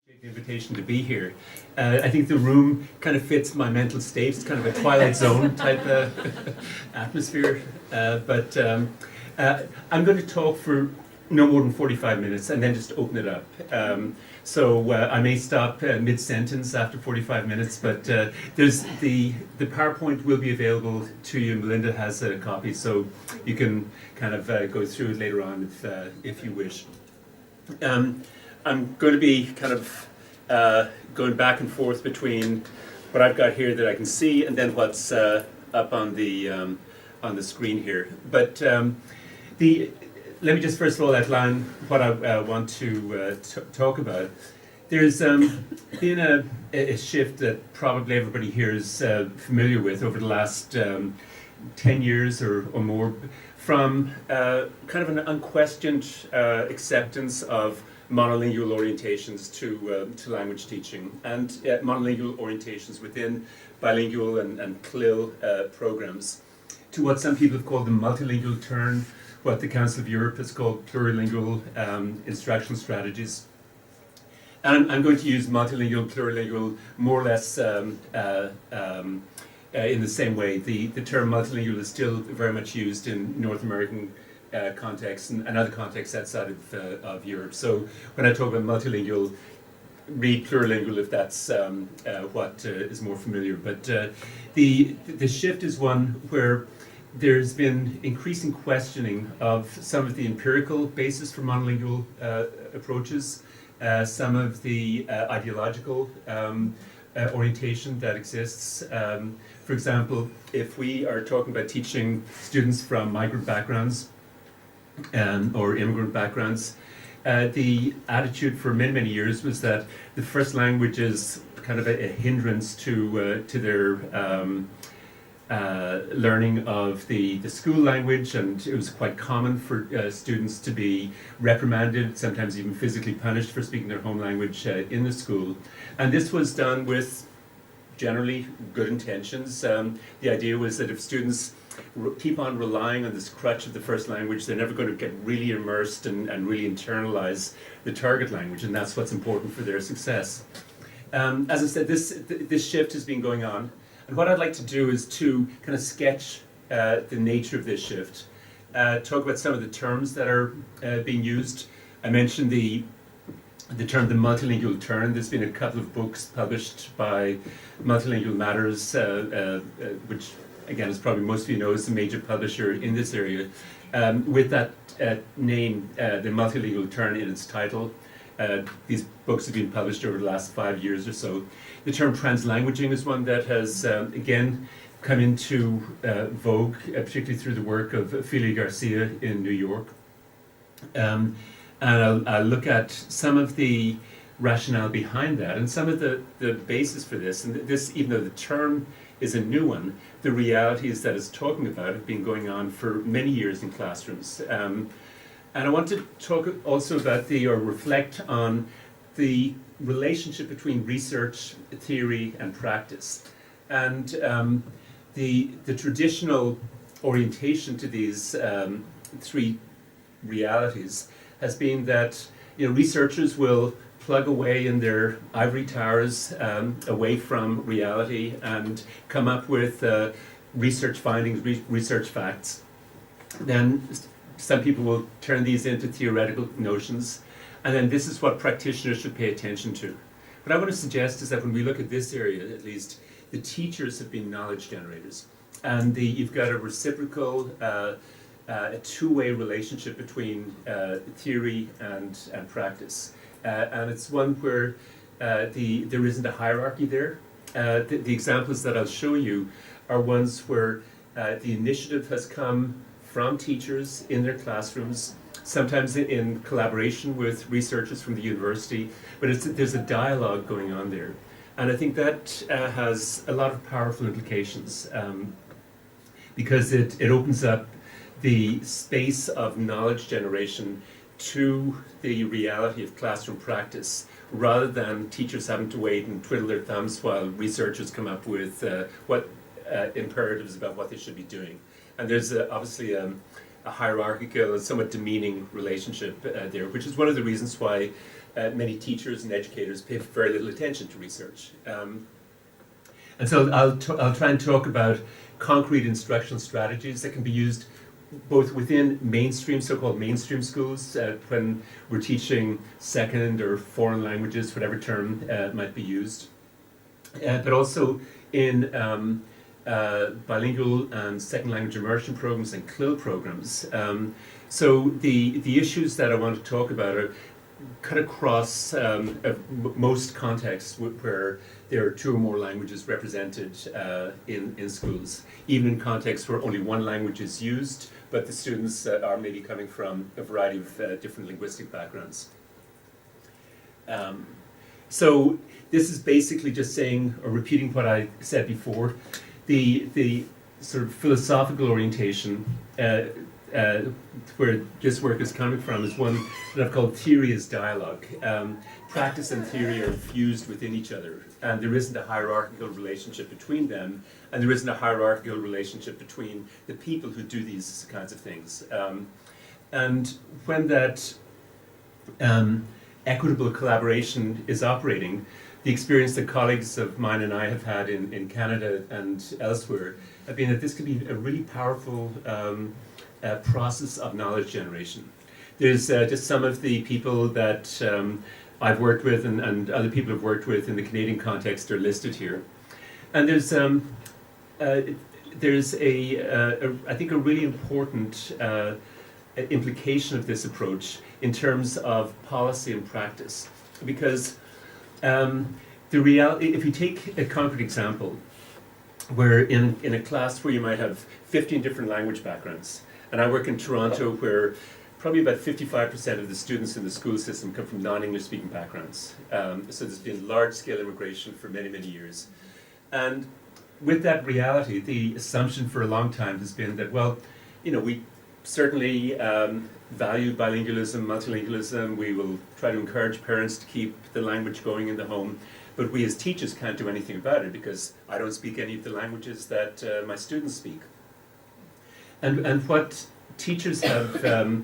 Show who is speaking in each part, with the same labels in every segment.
Speaker 1: The invitation to be here. I think the room kind of fits my mental state. It's kind of a Twilight Zone type atmosphere. But I'm going to talk for no more than 45 minutes and then just open it up. So I may stop mid-sentence after 45 minutes, but there's the PowerPoint will be available to you. Melinda has a copy, so you can kind of go through it later on if you wish. I'm going to be kind of going back and forth between what I've got here that I can see and then what's up on the screen here. But let me just first of all outline what I want to talk about. There's been a shift that probably everybody here is familiar with over the last 10 years or more from kind of an unquestioned acceptance of monolingual orientations to language teaching and monolingual orientations within bilingual and CLIL programs to what some people have called the multilingual turn, what the Council of Europe has called plurilingual instructional strategies. And I'm going to use multilingual, plurilingual more or less in the same way. The term multilingual is still very much used in North American contexts and other contexts outside of Europe. So when I talk about multilingual, read plurilingual if that's what is more familiar. But the shift is one where there's been increasing questioning of some of the empirical basis for monolingual approaches, some of the ideological orientation that exists. For example, if we are talking about teaching students from migrant backgrounds or immigrant backgrounds, the attitude for many, many years was that the first language is kind of a hindrance to their learning of the school language, and it was quite common for students to be reprimanded, sometimes even physically punished for speaking their home language in the school. And this was done with generally good intentions. The idea was that if students keep on relying on this crutch of the first language, they're never going to get really immersed and really internalize the target language, and that's what's important for their success. As I said, this shift has been going on, and what I'd like to do is to kind of sketch the nature of this shift, talk about some of the terms that are being used. I mentioned the term the multilingual turn. There's been a couple of books published by Multilingual Matters, which again, as probably most of you know, is a major publisher in this area, with that name, the multilingual turn, in its title. These books have been published over the last 5 years or so. The term translanguaging is one that has, again, come into vogue, particularly through the work of Ophelia Garcia in New York. And I'll look at some of the rationale behind that and some of the basis for this. And this, even though the term is a new one, the realities that it's talking about have been going on for many years in classrooms. And I want to talk also about or reflect on the relationship between research, theory, and practice. And the traditional orientation to these three realities has been that researchers will plug away in their ivory towers away from reality and come up with research findings, research facts. Then some people will turn these into theoretical notions, and then this is what practitioners should pay attention to. What I want to suggest is that when we look at this area, at least, the teachers have been knowledge generators, and you've got a reciprocal, a two-way relationship between theory and practice. And it's one where there isn't a hierarchy there. The examples that I'll show you are ones where the initiative has come from teachers in their classrooms, sometimes in collaboration with researchers from the university, but there's a dialogue going on there. And I think that has a lot of powerful implications because it opens up the space of knowledge generation to the reality of classroom practice, rather than teachers having to wait and twiddle their thumbs while researchers come up with imperatives about what they should be doing. And there's obviously a hierarchical and somewhat demeaning relationship there, which is one of the reasons why many teachers and educators pay very little attention to research. And so I'll try and talk about concrete instructional strategies that can be used both within mainstream, so-called mainstream schools, when we're teaching second or foreign languages, whatever term might be used, but also in bilingual and second language immersion programs and CLIL programs. So the issues that I want to talk about are cut across most contexts where there are two or more languages represented in schools, even in contexts where only one language is used, but the students are maybe coming from a variety of different linguistic backgrounds. So this is basically just saying or repeating what I said before. The sort of philosophical orientation where this work is coming from is one that I've called theory as dialogue. Practice and theory are fused within each other, and there isn't a hierarchical relationship between them, and there isn't a hierarchical relationship between the people who do these kinds of things. And when that equitable collaboration is operating, the experience that colleagues of mine and I have had in Canada and elsewhere have been that this could be a really powerful process of knowledge generation. There's just some of the people that I've worked with and other people have worked with in the Canadian context are listed here. And there's I think a really important implication of this approach in terms of policy and practice. Because the reality, if you take a concrete example, where in a class where you might have 15 different language backgrounds, and I work in Toronto where probably about 55% of the students in the school system come from non-English speaking backgrounds. So there's been large-scale immigration for many, many years. And with that reality, the assumption for a long time has been that, well, you know, we certainly value bilingualism, multilingualism. We will try to encourage parents to keep the language going in the home. But we as teachers can't do anything about it because I don't speak any of the languages that my students speak. And what teachers have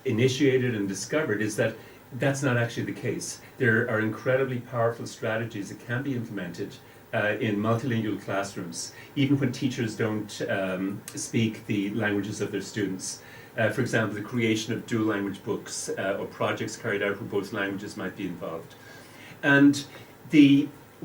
Speaker 1: initiated and discovered is that that's not actually the case. There are incredibly powerful strategies that can be implemented in multilingual classrooms, even when teachers don't speak the languages of their students. For example, the creation of dual language books or projects carried out where both languages might be involved. And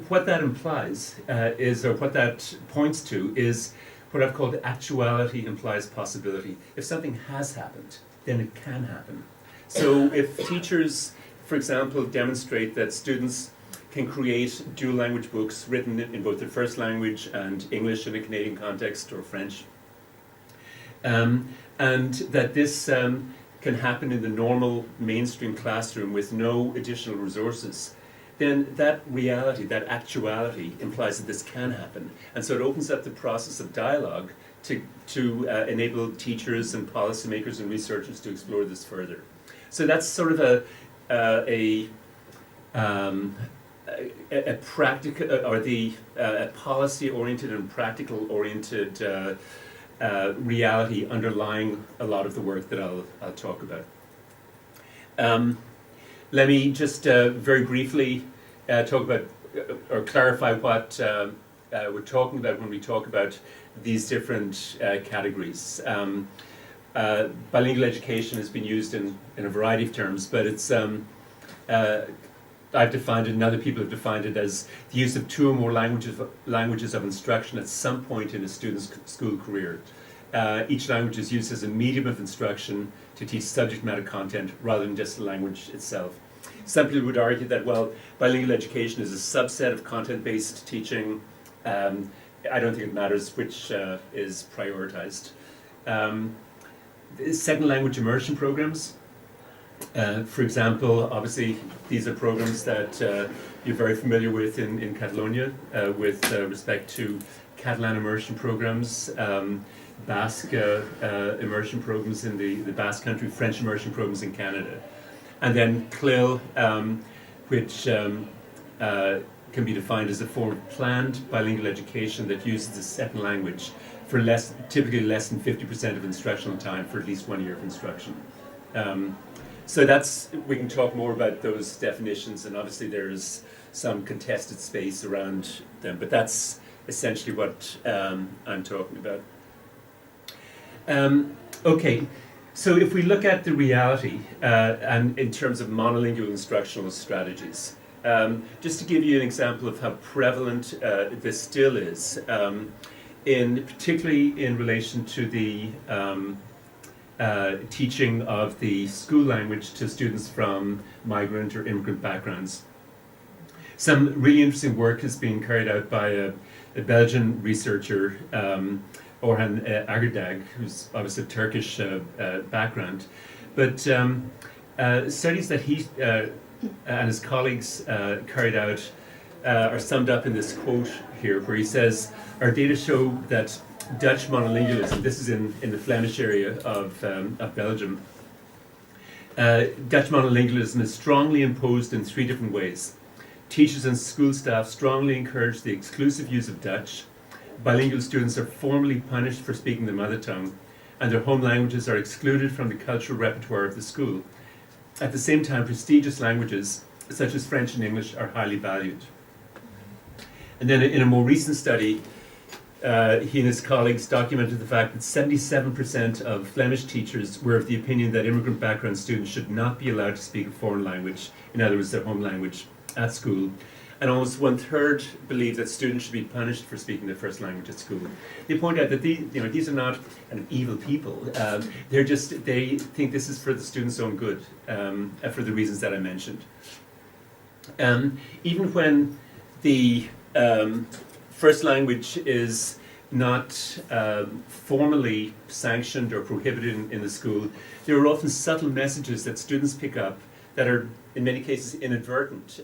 Speaker 1: what that implies is, or what that points to, is what I've called actuality implies possibility. If something has happened, then it can happen. So if teachers, for example, demonstrate that students can create dual language books written in both their first language and English in a Canadian context or French, and that this can happen in the normal mainstream classroom with no additional resources, then that reality, that actuality, implies that this can happen. And so it opens up the process of dialogue to enable teachers and policymakers and researchers to explore this further. So that's sort of a practical or a policy-oriented and practical-oriented reality underlying a lot of the work that I'll talk about. Let me just very briefly talk about or clarify what we're talking about when we talk about these different categories. Bilingual education has been used in a variety of terms, but it's I've defined it and other people have defined it as the use of two or more languages of instruction at some point in a student's school career. Each language is used as a medium of instruction to teach subject matter content rather than just the language itself. Some people would argue that, well, bilingual education is a subset of content-based teaching. I don't think it matters which is prioritized. Second language immersion programs. For example, obviously, these are programs that you're very familiar with in Catalonia with respect to Catalan immersion programs, Basque immersion programs in the Basque country, French immersion programs in Canada. And then CLIL, which can be defined as a form of planned bilingual education that uses a second language for typically less than 50% of instructional time for at least 1 year of instruction. So we can talk more about those definitions, and obviously there's some contested space around them, but that's essentially what I'm talking about. Okay, so if we look at the reality and in terms of monolingual instructional strategies, just to give you an example of how prevalent this still is, particularly in relation to the teaching of the school language to students from migrant or immigrant backgrounds. Some really interesting work has been carried out by a Belgian researcher, Orhan Agirdag, who's obviously of Turkish background, but studies that he and his colleagues carried out are summed up in this quote here, where he says, "Our data show that Dutch monolingualism," this is in the Flemish area of Belgium, Dutch monolingualism is strongly imposed in 3 different ways. Teachers and school staff strongly encourage the exclusive use of Dutch. Bilingual students are formally punished for speaking their mother tongue, and their home languages are excluded from the cultural repertoire of the school. At the same time, prestigious languages, such as French and English, are highly valued. And then in a more recent study, he and his colleagues documented the fact that 77% of Flemish teachers were of the opinion that immigrant background students should not be allowed to speak a foreign language, in other words, their home language, at school. And almost 1/3 believe that students should be punished for speaking their first language at school. They point out that these are not kind of evil people. They think this is for the students' own good, for the reasons that I mentioned. Even when the first language is not formally sanctioned or prohibited in the school, there are often subtle messages that students pick up that are, in many cases, inadvertent.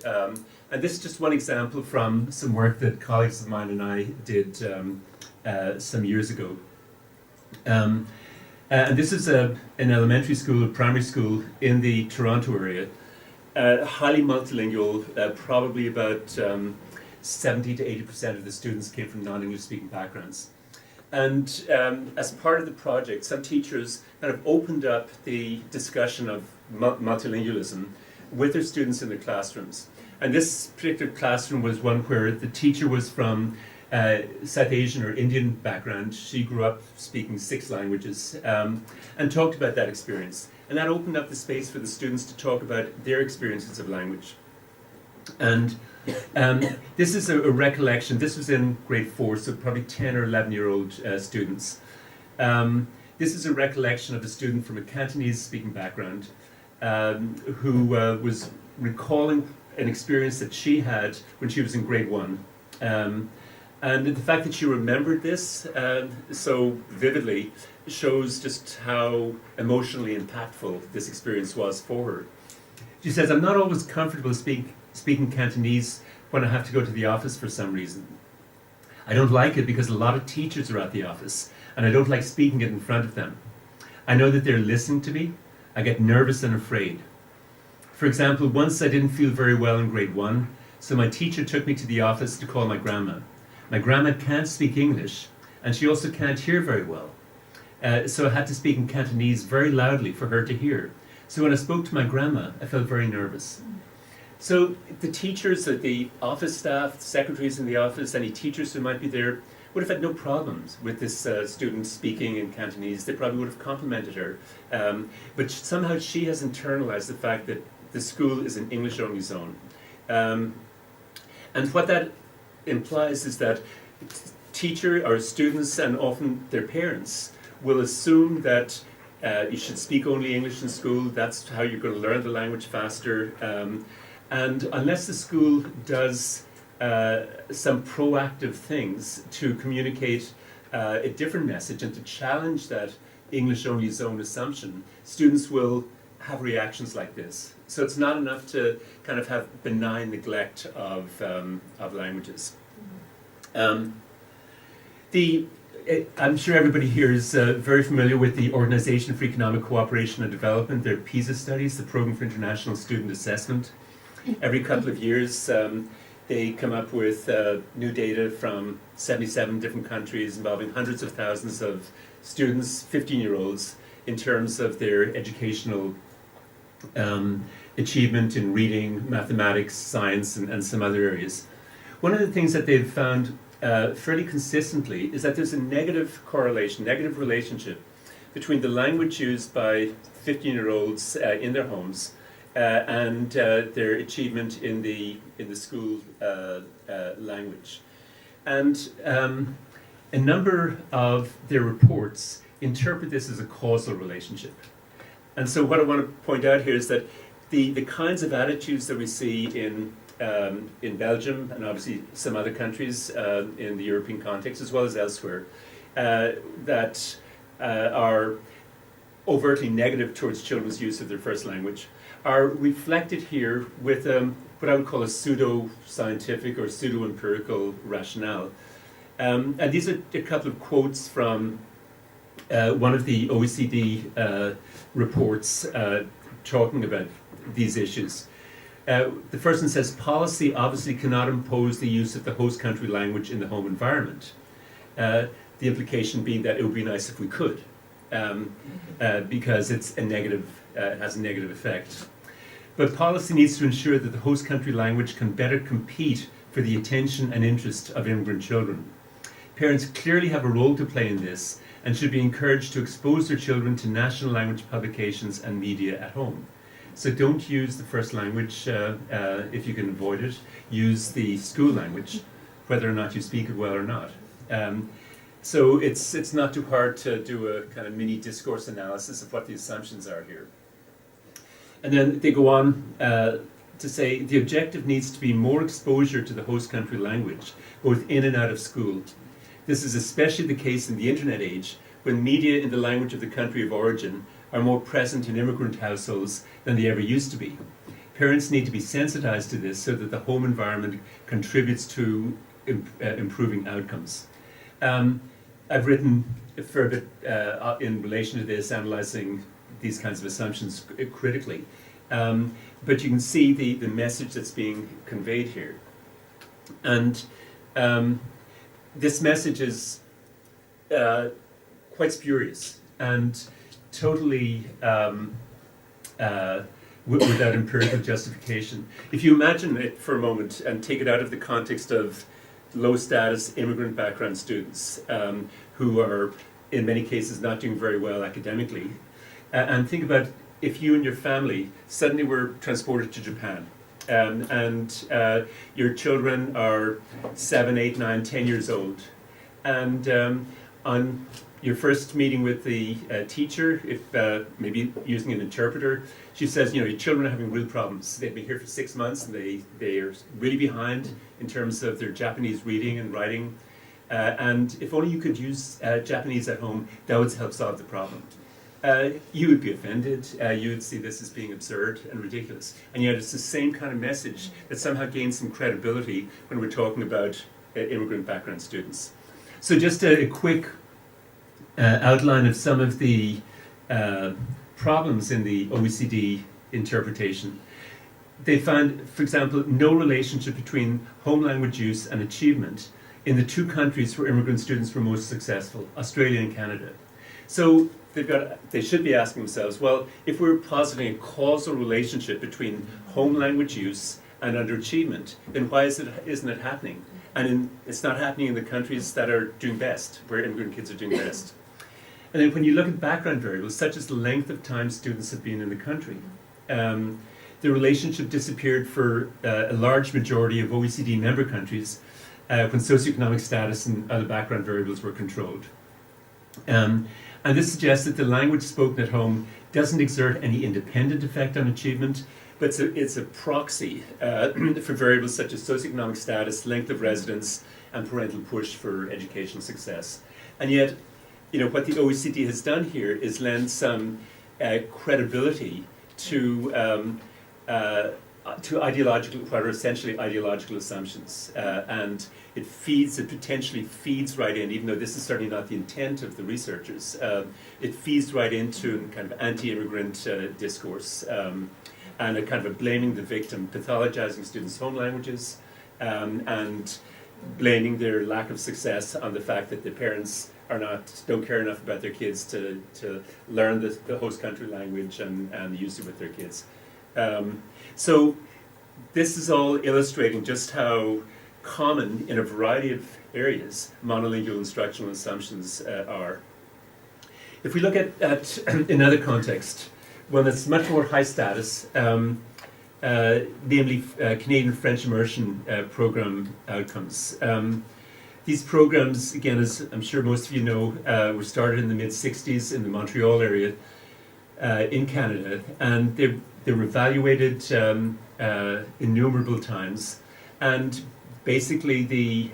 Speaker 1: And this is just one example from some work that colleagues of mine and I did some years ago. And this is an elementary school, a primary school in the Toronto area, highly multilingual, probably about 70 to 80% of the students came from non-English speaking backgrounds. And as part of the project, some teachers kind of opened up the discussion of multilingualism with their students in their classrooms. And this particular classroom was one where the teacher was from South Asian or Indian background. She grew up speaking 6 languages and talked about that experience. And that opened up the space for the students to talk about their experiences of language. And this is a recollection. This was in grade 4, so probably 10 or 11-year-old students. This is a recollection of a student from a Cantonese-speaking background who was recalling an experience that she had when she was in grade 1. And the fact that she remembered this so vividly shows just how emotionally impactful this experience was for her. She says, "I'm not always comfortable speaking Cantonese when I have to go to the office for some reason. I don't like it because a lot of teachers are at the office, and I don't like speaking it in front of them. I know that they're listening to me. I get nervous and afraid. For example, once I didn't feel very well in grade 1, so my teacher took me to the office to call my grandma. My grandma can't speak English, and she also can't hear very well. So I had to speak in Cantonese very loudly for her to hear. So when I spoke to my grandma, I felt very nervous." So the teachers, the office staff, secretaries in the office, any teachers who might be there, would have had no problems with this student speaking in Cantonese. They probably would have complimented her. But somehow she has internalized the fact that the school is an English-only zone. And what that implies is that teacher or students, and often their parents, will assume that you should speak only English in school. That's how you're going to learn the language faster. And unless the school does some proactive things to communicate a different message and to challenge that English-only zone assumption, students will have reactions like this. So it's not enough to kind of have benign neglect of languages. I'm sure everybody here is very familiar with the Organization for Economic Cooperation and Development, their PISA studies, the Program for International Student Assessment. Every couple of years, they come up with new data from 77 different countries involving hundreds of thousands of students, 15-year-olds, in terms of their educational achievement in reading, mathematics, science, and some other areas. One of the things that they've found fairly consistently is that there's a negative correlation, negative relationship between the language used by 15-year-olds in their homes and their achievement in the school language. And a number of their reports interpret this as a causal relationship. And so what I want to point out here is that the kinds of attitudes that we see in Belgium and obviously some other countries in the European context as well as elsewhere that are overtly negative towards children's use of their first language are reflected here with what I would call a pseudo-scientific or pseudo-empirical rationale. And these are a couple of quotes from one of the OECD reports talking about these issues. The first one says, policy obviously cannot impose the use of the host country language in the home environment. The implication being that it would be nice if we could, because it's a negative, it has a negative effect. But policy needs to ensure that the host country language can better compete for the attention and interest of immigrant children. Parents clearly have a role to play in this and should be encouraged to expose their children to national language publications and media at home. So don't use the first language if you can avoid it. Use the school language, whether or not you speak it well or not. So it's not too hard to do a kind of mini discourse analysis of what the assumptions are here. And then they go on to say the objective needs to be more exposure to the host country language, both in and out of school. This is especially the case in the internet age, when media in the language of the country of origin are more present in immigrant households than they ever used to be. Parents need to be sensitized to this so that the home environment contributes to improving outcomes. I've written a fair bit in relation to this, analyzing these kinds of assumptions critically. But you can see the message that's being conveyed here. And this message is quite spurious and totally without empirical justification. If you imagine it for a moment and take it out of the context of low-status immigrant background students who are, in many cases, not doing very well academically, and think about if you and your family suddenly were transported to Japan, and your children are 7, 8, 9, 10 years old, and on your first meeting with the teacher, if maybe using an interpreter, she says, you know, your children are having real problems. They've been here for 6 months and they are really behind in terms of their Japanese reading and writing. And if only you could use Japanese at home, that would help solve the problem. You would be offended. You would see this as being absurd and ridiculous. And yet it's the same kind of message that somehow gains some credibility when we're talking about immigrant background students. So just a quick outline of some of the problems in the OECD interpretation. They found, for example, no relationship between home language use and achievement in the two countries where immigrant students were most successful, Australia and Canada. So they should be asking themselves, well, if we're positing a causal relationship between home language use and underachievement, then why isn't it happening? And it's not happening in the countries that are doing best, where immigrant kids are doing best. And then when you look at background variables, such as the length of time students have been in the country, the relationship disappeared for a large majority of OECD member countries when socioeconomic status and other background variables were controlled. And this suggests that the language spoken at home doesn't exert any independent effect on achievement, but it's a proxy for variables such as socioeconomic status, length of residence, and parental push for educational success. And yet, you know, what the OECD has done here is lend some credibility to ideological, what are essentially ideological assumptions, and it potentially feeds right in, even though this is certainly not the intent of the researchers, it feeds right into kind of anti-immigrant discourse, and a kind of a blaming the victim, pathologizing students' home languages, and blaming their lack of success on the fact that the parents don't care enough about their kids to learn the host country language and use it with their kids. So this is all illustrating just how common in a variety of areas monolingual instructional assumptions are. If we look at another context, one that's much more high status, namely Canadian French immersion program outcomes. These programs, again, as I'm sure most of you know, were started in the mid-60s in the Montreal area in Canada, and they were evaluated innumerable times, and basically the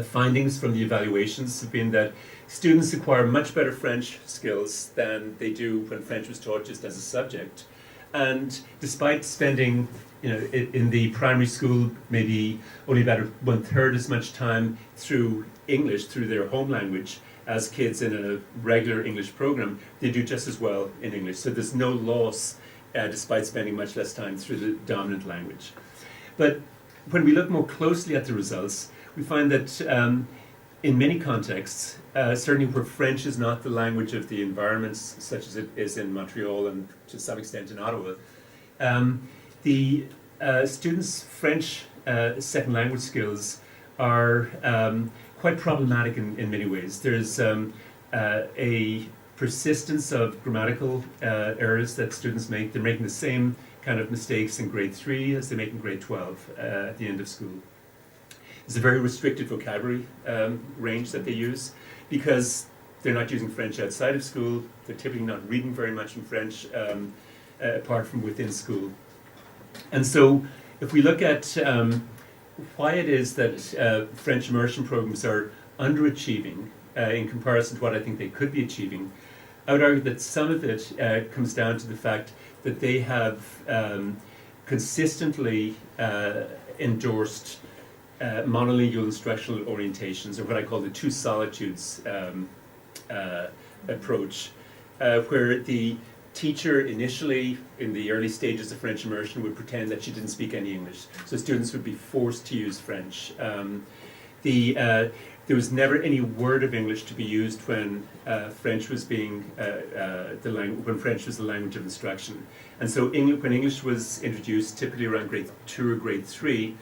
Speaker 1: findings from the evaluations have been that students acquire much better French skills than they do when French was taught just as a subject. And despite spending, in the primary school maybe only about 1/3 as much time through English, through their home language, as kids in a regular English program, they do just as well in English. So there's no loss despite spending much less time through the dominant language. But when we look more closely at the results, we find that in many contexts, certainly where French is not the language of the environments, such as it is in Montreal and to some extent in Ottawa, the students' French second language skills are quite problematic in many ways. There's a persistence of grammatical errors that students make. They're making the same kind of mistakes in grade 3 as they make in grade 12 at the end of school. There's a very restricted vocabulary range that they use because they're not using French outside of school. They're typically not reading very much in French apart from within school. And so if we look at why it is that French immersion programs are underachieving in comparison to what I think they could be achieving, I would argue that some of it comes down to the fact that they have consistently endorsed monolingual instructional orientations, or what I call the two solitudes approach, where the teacher initially, in the early stages of French immersion, would pretend that she didn't speak any English. So students would be forced to use French. There was never any word of English to be used when French was being when French was the language of instruction. And so when English was introduced, typically around grade 2 or grade 3,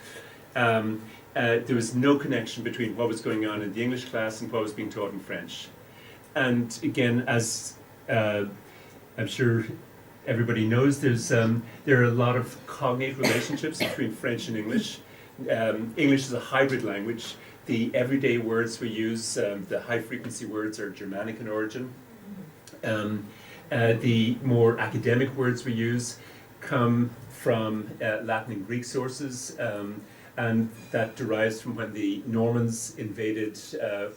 Speaker 1: there was no connection between what was going on in the English class and what was being taught in French. And again, as I'm sure everybody knows, there are a lot of cognate relationships between French and English. English is a hybrid language. The everyday words we use, the high-frequency words, are Germanic in origin. The more academic words we use come from Latin and Greek sources, and that derives from when the Normans invaded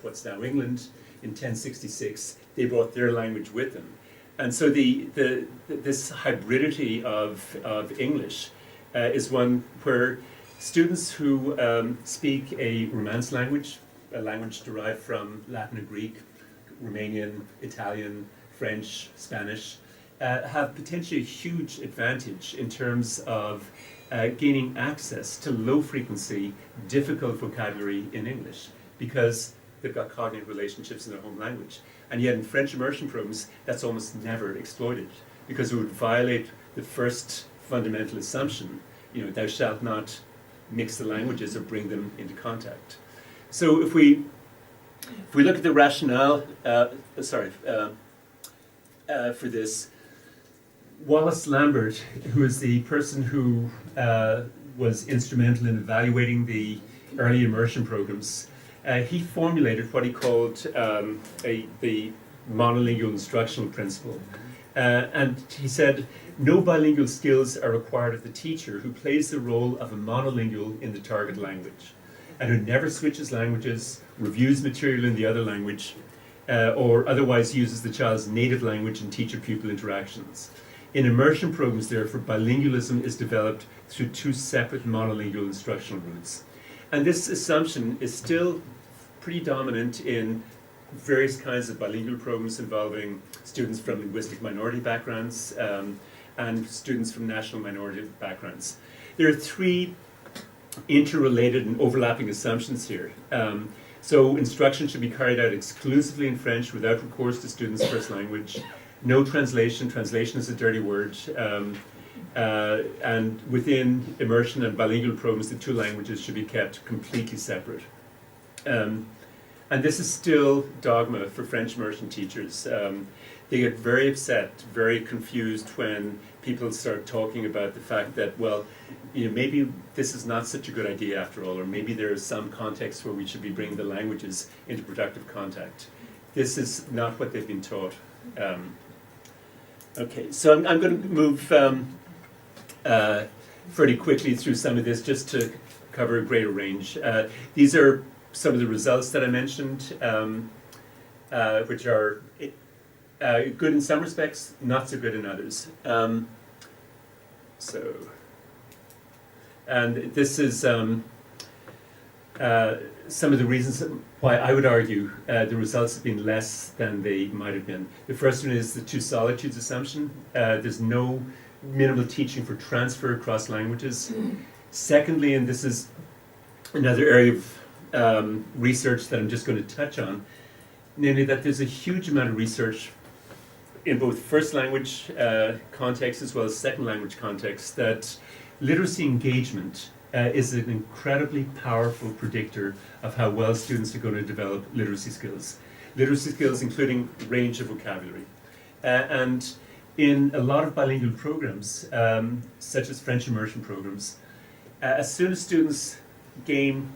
Speaker 1: what's now England in 1066. They brought their language with them. And so this hybridity of English is one where students who speak a Romance language, a language derived from Latin and Greek, Romanian, Italian, French, Spanish, have potentially a huge advantage in terms of gaining access to low-frequency, difficult vocabulary in English, because they've got cognate relationships in their home language. And yet in French immersion programs, that's almost never exploited, because it would violate the first fundamental assumption, thou shalt not mix the languages or bring them into contact. So if we look at the rationale, for this, Wallace Lambert, who is the person who was instrumental in evaluating the early immersion programs, he formulated what he called the monolingual instructional principle. And he said, no bilingual skills are required of the teacher who plays the role of a monolingual in the target language, and who never switches languages, reviews material in the other language, or otherwise uses the child's native language in teacher-pupil interactions. In immersion programs, therefore, bilingualism is developed through two separate monolingual instructional routes. And this assumption is still pretty dominant in various kinds of bilingual programs involving students from linguistic minority backgrounds and students from national minority backgrounds. There are three interrelated and overlapping assumptions here. So instruction should be carried out exclusively in French without recourse to students' first language. No translation. Translation is a dirty word. And within immersion and bilingual programs, the two languages should be kept completely separate. And this is still dogma for French immersion teachers. They get very upset, very confused when people start talking about the fact that, well, maybe this is not such a good idea after all, or maybe there is some context where we should be bringing the languages into productive contact. This is not what they've been taught. Okay, so I'm going to move fairly quickly through some of this just to cover a greater range. These are some of the results that I mentioned, which are good in some respects, not so good in others. And this is some of the reasons why I would argue the results have been less than they might have been. The first one is the two solitudes assumption. There's no minimal teaching for transfer across languages. Secondly, and this is another area of research that I'm just going to touch on, namely that there's a huge amount of research in both first language context as well as second language context that literacy engagement is an incredibly powerful predictor of how well students are going to develop literacy skills. Literacy skills including range of vocabulary. And in a lot of bilingual programs, such as French immersion programs, as soon as students gain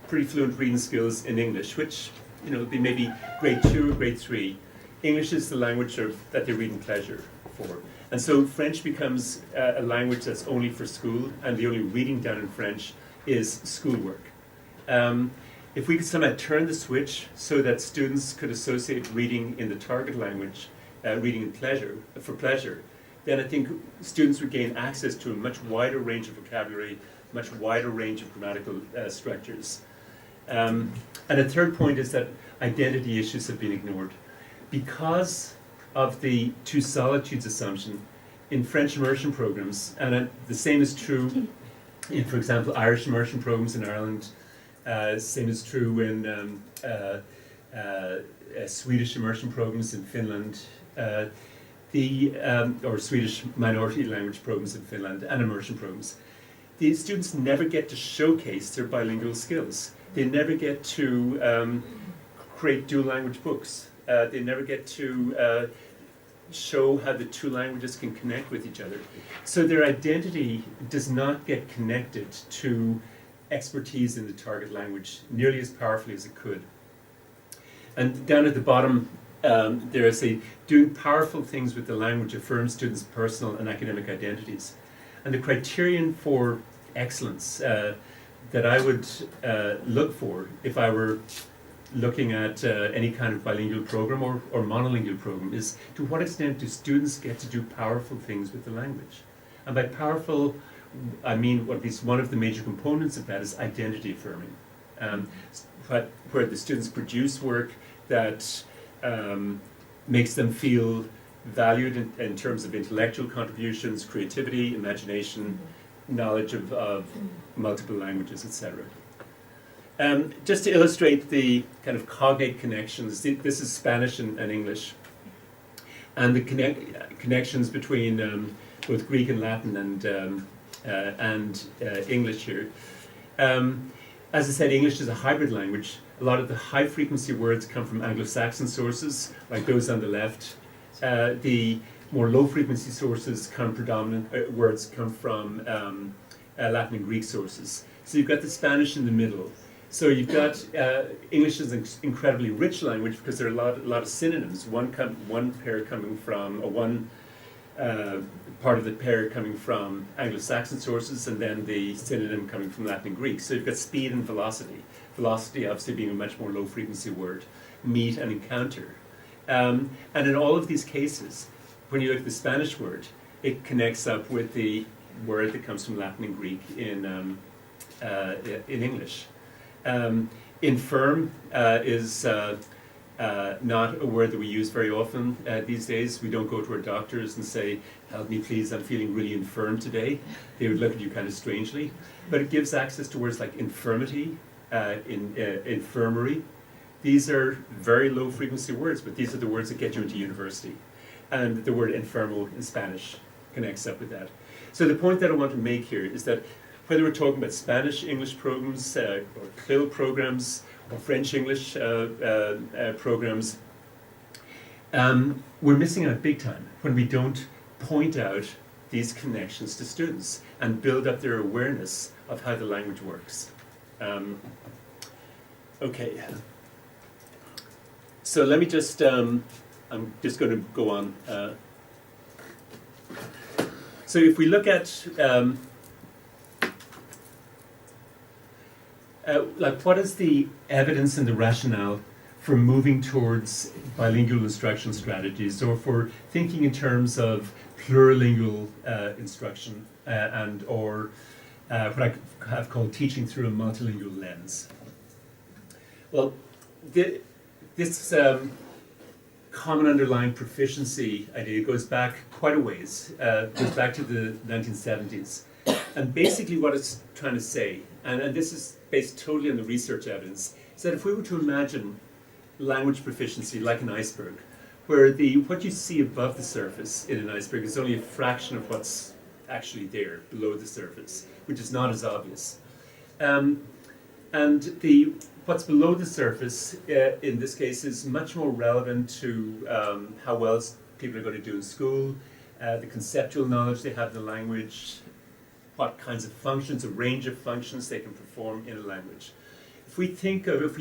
Speaker 1: pretty fluent reading skills in English, which they may be grade 2 or grade 3, English is the language that they read in pleasure for. And so French becomes a language that's only for school, and the only reading done in French is schoolwork. If we could somehow turn the switch so that students could associate reading in the target language, reading in for pleasure, then I think students would gain access to a much wider range of vocabulary, much wider range of grammatical structures. And a third point is that identity issues have been ignored. Because of the two solitudes assumption in French immersion programs, and the same is true in, for example, Irish immersion programs in Ireland, same is true in Swedish immersion programs in Finland, or Swedish minority language programs in Finland, and immersion programs. The students never get to showcase their bilingual skills. They never get to create dual language books. They never get to show how the two languages can connect with each other. So their identity does not get connected to expertise in the target language nearly as powerfully as it could. And down at the bottom, there I say, doing powerful things with the language affirms students' personal and academic identities. And the criterion for excellence that I would look for if I were looking at any kind of bilingual program or monolingual program is to what extent do students get to do powerful things with the language? And by powerful, I mean at least one of the major components of that is identity affirming, where the students produce work that makes them feel valued in terms of intellectual contributions, creativity, imagination, knowledge of multiple languages, etc. Just to illustrate the kind of cognate connections, this is Spanish and English, and the connections between both Greek and Latin and English here. As I said, English is a hybrid language. A lot of the high-frequency words come from Anglo-Saxon sources, like those on the left. The more low-frequency sources words come from Latin and Greek sources. So you've got the Spanish in the middle. So you've got English is an incredibly rich language because there are a lot of synonyms. One pair coming from, or one part of the pair coming from Anglo-Saxon sources, and then the synonym coming from Latin and Greek. So you've got speed and velocity. Velocity obviously being a much more low-frequency word. Meet and encounter. And in all of these cases, when you look at the Spanish word, it connects up with the word that comes from Latin and Greek in English. Infirm is not a word that we use very often these days. We don't go to our doctors and say, help me please, I'm feeling really infirm today. They would look at you kind of strangely. But it gives access to words like infirmity, infirmary. These are very low frequency words, but these are the words that get you into university. And the word enfermo in Spanish connects up with that. So the point that I want to make here is that whether we're talking about Spanish English programs, or CLIL programs, or French English programs, we're missing out big time when we don't point out these connections to students and build up their awareness of how the language works. Okay. So let me just, I'm just going to go on. So if we look at, like what is the evidence and the rationale for moving towards bilingual instruction strategies, or for thinking in terms of plurilingual instruction or what I have called teaching through a multilingual lens? Well, this common underlying proficiency idea goes back quite a ways, goes back to the 1970s. And basically what it's trying to say, and this is based totally on the research evidence, is that if we were to imagine language proficiency like an iceberg, where what you see above the surface in an iceberg is only a fraction of what's actually there below the surface, which is not as obvious. And what's below the surface, in this case, is much more relevant to how well people are going to do in school, the conceptual knowledge they have in the language, what kinds of functions, a range of functions they can perform in a language. If we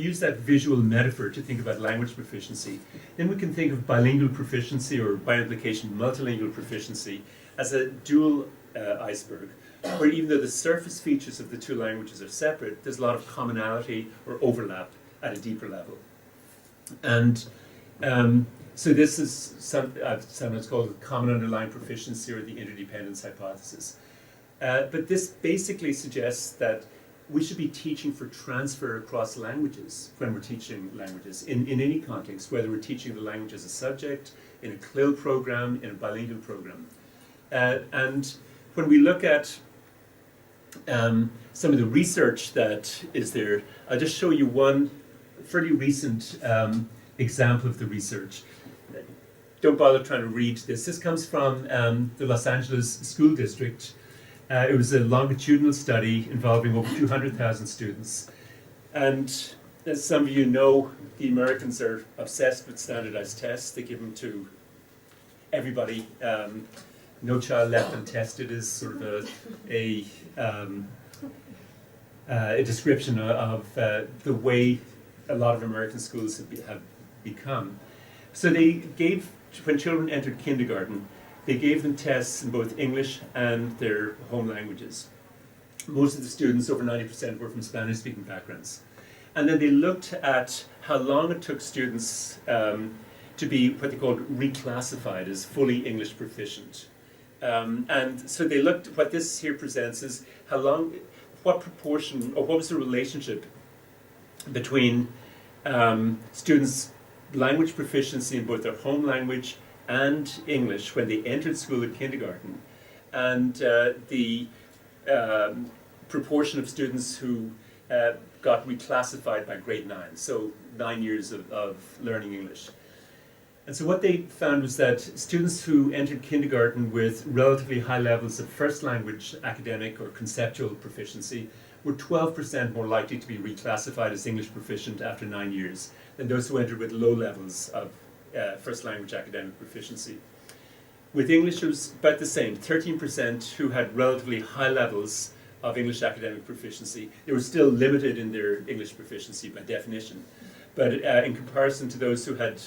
Speaker 1: use that visual metaphor to think about language proficiency, then we can think of bilingual proficiency, or by implication multilingual proficiency, as a dual iceberg, where even though the surface features of the two languages are separate, there's a lot of commonality or overlap at a deeper level. And so this is sometimes called common underlying proficiency, or the interdependence hypothesis. But this basically suggests that we should be teaching for transfer across languages when we're teaching languages, in any context, whether we're teaching the language as a subject, in a CLIL program, in a bilingual program. And when we look at some of the research that is there, I'll just show you one fairly recent example of the research. Don't bother trying to read this. This comes from the Los Angeles School District. It was a longitudinal study involving over 200,000 students. And as some of you know, the Americans are obsessed with standardized tests. They give them to everybody. No child left untested is sort of a description of the way a lot of American schools have become. So they gave, when children entered kindergarten, they gave them tests in both English and their home languages. Most of the students, over 90%, were from Spanish-speaking backgrounds. And then they looked at how long it took students to be what they called reclassified as fully English proficient. And so they looked, what this here presents is what proportion, or what was the relationship between students' language proficiency in both their home language and English when they entered school at kindergarten, and the proportion of students who got reclassified by grade 9, so 9 years of learning English. And so what they found was that students who entered kindergarten with relatively high levels of first language academic or conceptual proficiency were 12% more likely to be reclassified as English proficient after 9 years than those who entered with low levels of first language academic proficiency. With English, it was about the same, 13% who had relatively high levels of English academic proficiency. They were still limited in their English proficiency by definition. But in comparison to those who had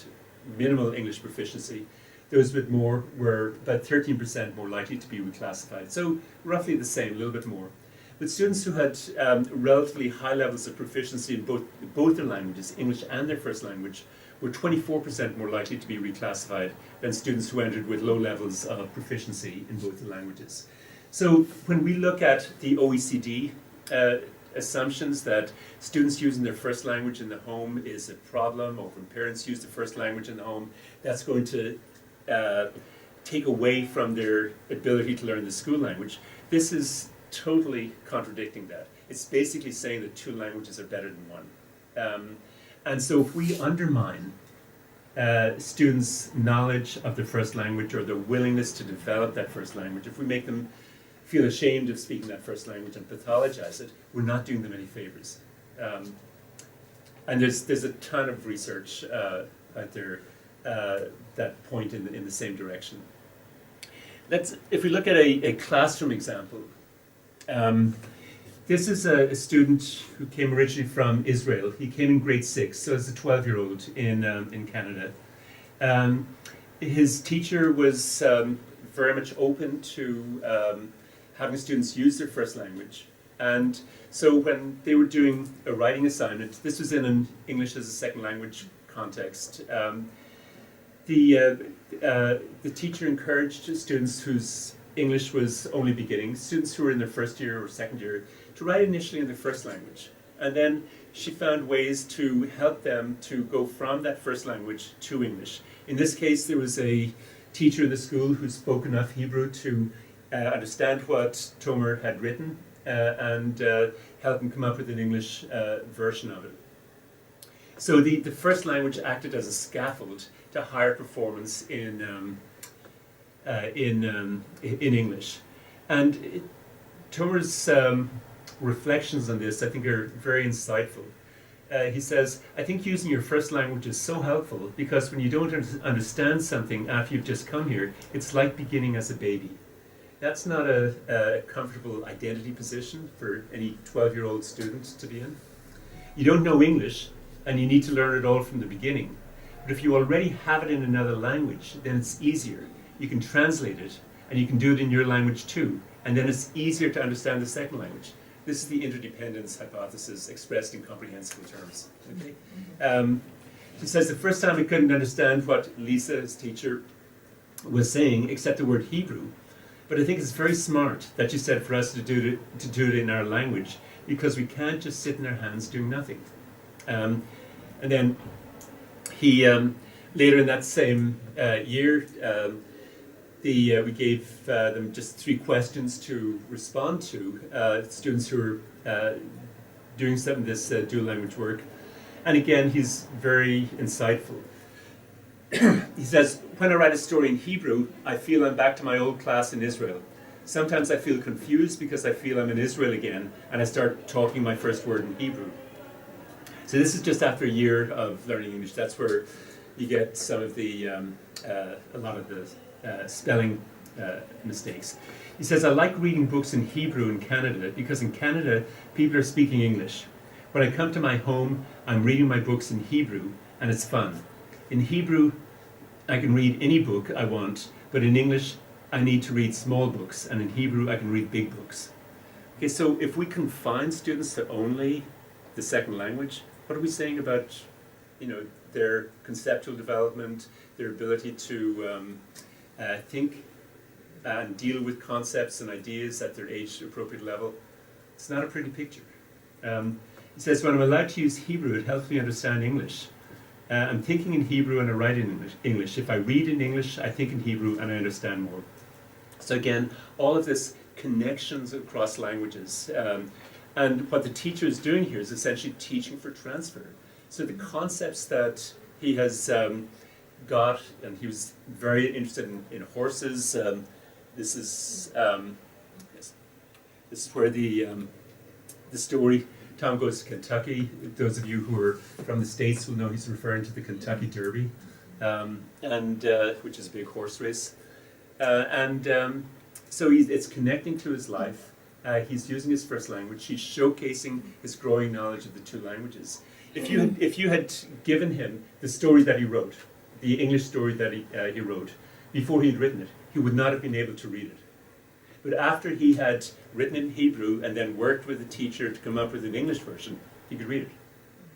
Speaker 1: minimal English proficiency, those with more were about 13% more likely to be reclassified. So roughly the same, a little bit more. But students who had relatively high levels of proficiency in both their languages, English and their first language, were 24% more likely to be reclassified than students who entered with low levels of proficiency in both the languages. So when we look at the OECD assumptions that students using their first language in the home is a problem, or when parents use the first language in the home, that's going to take away from their ability to learn the school language. This is totally contradicting that. It's basically saying that two languages are better than one. And so if we undermine students' knowledge of the first language or their willingness to develop that first language, if we make them feel ashamed of speaking that first language and pathologize it, we're not doing them any favors. And there's a ton of research out there that point in the same direction. If we look at a classroom example, this is a student who came originally from Israel. He came in grade 6, so as a 12-year-old in Canada. His teacher was very much open to having students use their first language. And so when they were doing a writing assignment, this was in an English as a second language context, the teacher encouraged students whose English was only beginning, students who were in their first year or second year, to write initially in their first language. And then she found ways to help them to go from that first language to English. In this case, there was a teacher in the school who spoke enough Hebrew to understand what Tomer had written and help him come up with an English version of it. So the first language acted as a scaffold to higher performance in English. And Tomer's reflections on this, I think, are very insightful. He says, I think using your first language is so helpful because when you don't understand something after you've just come here, it's like beginning as a baby. That's not a comfortable identity position for any 12-year-old student to be in. You don't know English, and you need to learn it all from the beginning. But if you already have it in another language, then it's easier. You can translate it, and you can do it in your language too, and then it's easier to understand the second language. This is the interdependence hypothesis expressed in comprehensible terms. Okay? She says, the first time I couldn't understand what Lisa, his teacher, was saying, except the word Hebrew. But I think it's very smart that you said for us to do it in our language, because we can't just sit in our hands doing nothing. And then he, later in that same year, we gave them just 3 questions to respond to, students who are doing some of this dual language work. And again, he's very insightful. He says, when I write a story in Hebrew, I feel I'm back to my old class in Israel. Sometimes I feel confused because I feel I'm in Israel again, and I start talking my first word in Hebrew. So this is just after a year of learning English. That's where you get some of the, a lot of the spelling mistakes. He says, I like reading books in Hebrew in Canada because in Canada, people are speaking English. When I come to my home, I'm reading my books in Hebrew, and it's fun. In Hebrew, I can read any book I want, but in English, I need to read small books, and in Hebrew, I can read big books. Okay, so if we confine students to only the second language, what are we saying about, their conceptual development, their ability to think and deal with concepts and ideas at their age-appropriate level? It's not a pretty picture. He says, when I'm allowed to use Hebrew, it helps me understand English. I'm thinking in Hebrew and I write in English. If I read in English, I think in Hebrew and I understand more. So again, all of this connections across languages. And what the teacher is doing here is essentially teaching for transfer. So the concepts that he has got, and he was very interested in horses. This is where the story, Tom Goes to Kentucky. Those of you who are from the States will know he's referring to the Kentucky Derby, which is a big horse race. So it's connecting to his life. He's using his first language. He's showcasing his growing knowledge of the 2 languages. If you had given him the story that he wrote, the English story that he wrote, before he had written it, he would not have been able to read it. But after he had written it in Hebrew and then worked with a teacher to come up with an English version, he could read it.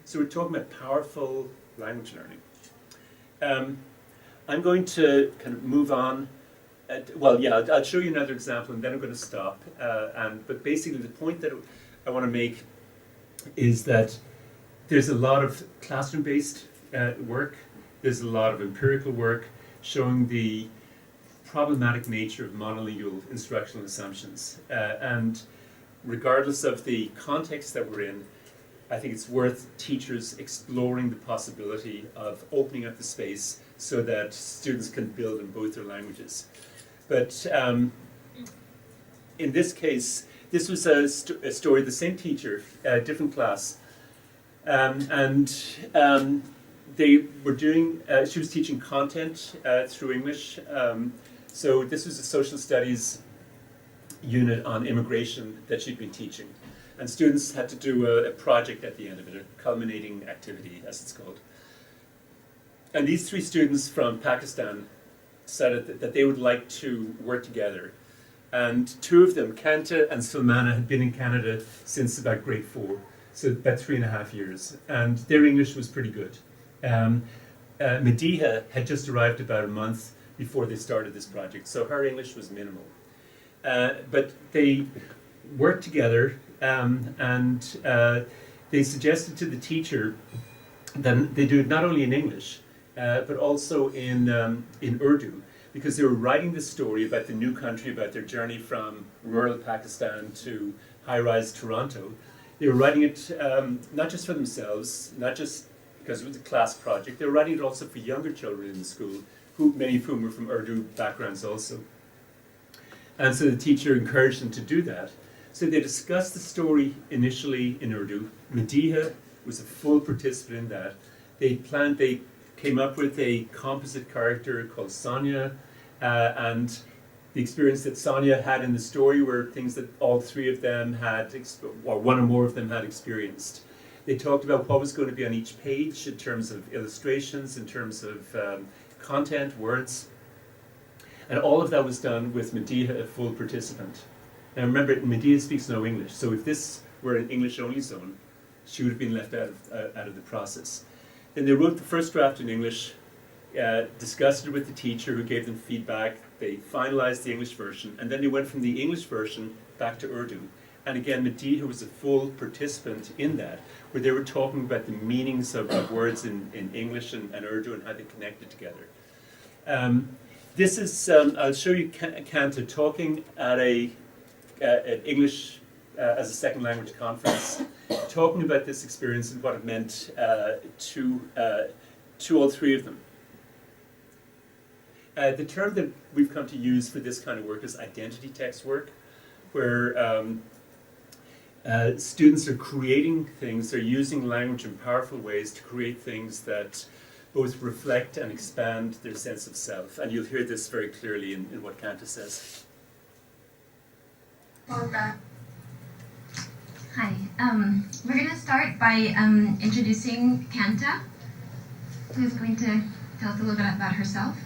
Speaker 1: So we're talking about powerful language learning. I'm going to kind of move on. I'll show you another example and then I'm going to stop. But basically the point that I want to make is that there's a lot of classroom-based work, there's a lot of empirical work showing the problematic nature of monolingual instructional assumptions. And regardless of the context that we're in, I think it's worth teachers exploring the possibility of opening up the space so that students can build in both their languages. But in this case, this was a story, the same teacher, different class, they were doing, she was teaching content through English. So this was a social studies unit on immigration that she'd been teaching. And students had to do a project at the end of it, a culminating activity, as it's called. And these 3 students from Pakistan decided that they would like to work together. And 2 of them, Kanta and Salmana, had been in Canada since about grade 4, so about 3.5 years. And their English was pretty good. Mediha had just arrived about a month before they started this project, so her English was minimal. But they worked together, and they suggested to the teacher that they do it not only in English, but also in Urdu, because they were writing this story about the new country, about their journey from rural Pakistan to high-rise Toronto. They were writing it not just for themselves, not just because it was a class project, they were writing it also for younger children in the school, many of whom were from Urdu backgrounds also. And so the teacher encouraged them to do that. So they discussed the story initially in Urdu. Mediha was a full participant in that. They came up with a composite character called Sonia, and the experience that Sonia had in the story were things that all 3 of them had, or 1 or more of them had experienced. They talked about what was going to be on each page in terms of illustrations, in terms of content, words. And all of that was done with Mediha, a full participant. Now remember, Mediha speaks no English, so if this were an English-only zone, she would have been left out of the process. Then they wrote the first draft in English, discussed it with the teacher who gave them feedback, they finalized the English version, and then they went from the English version back to Urdu. And again, Mediha was a full participant in that, where they were talking about the meanings of words in English and Urdu and how they connected together. This is, I'll show you Kanta talking at an English as a second language conference, talking about this experience and what it meant to all 3 of them. The term that we've come to use for this kind of work is identity text work, where students are creating things, they're using language in powerful ways to create things that both reflect and expand their sense of self. And you'll hear this very clearly in what Kanta says.
Speaker 2: Hi. We're going to start by introducing Kanta, who's going to tell us a little bit about herself.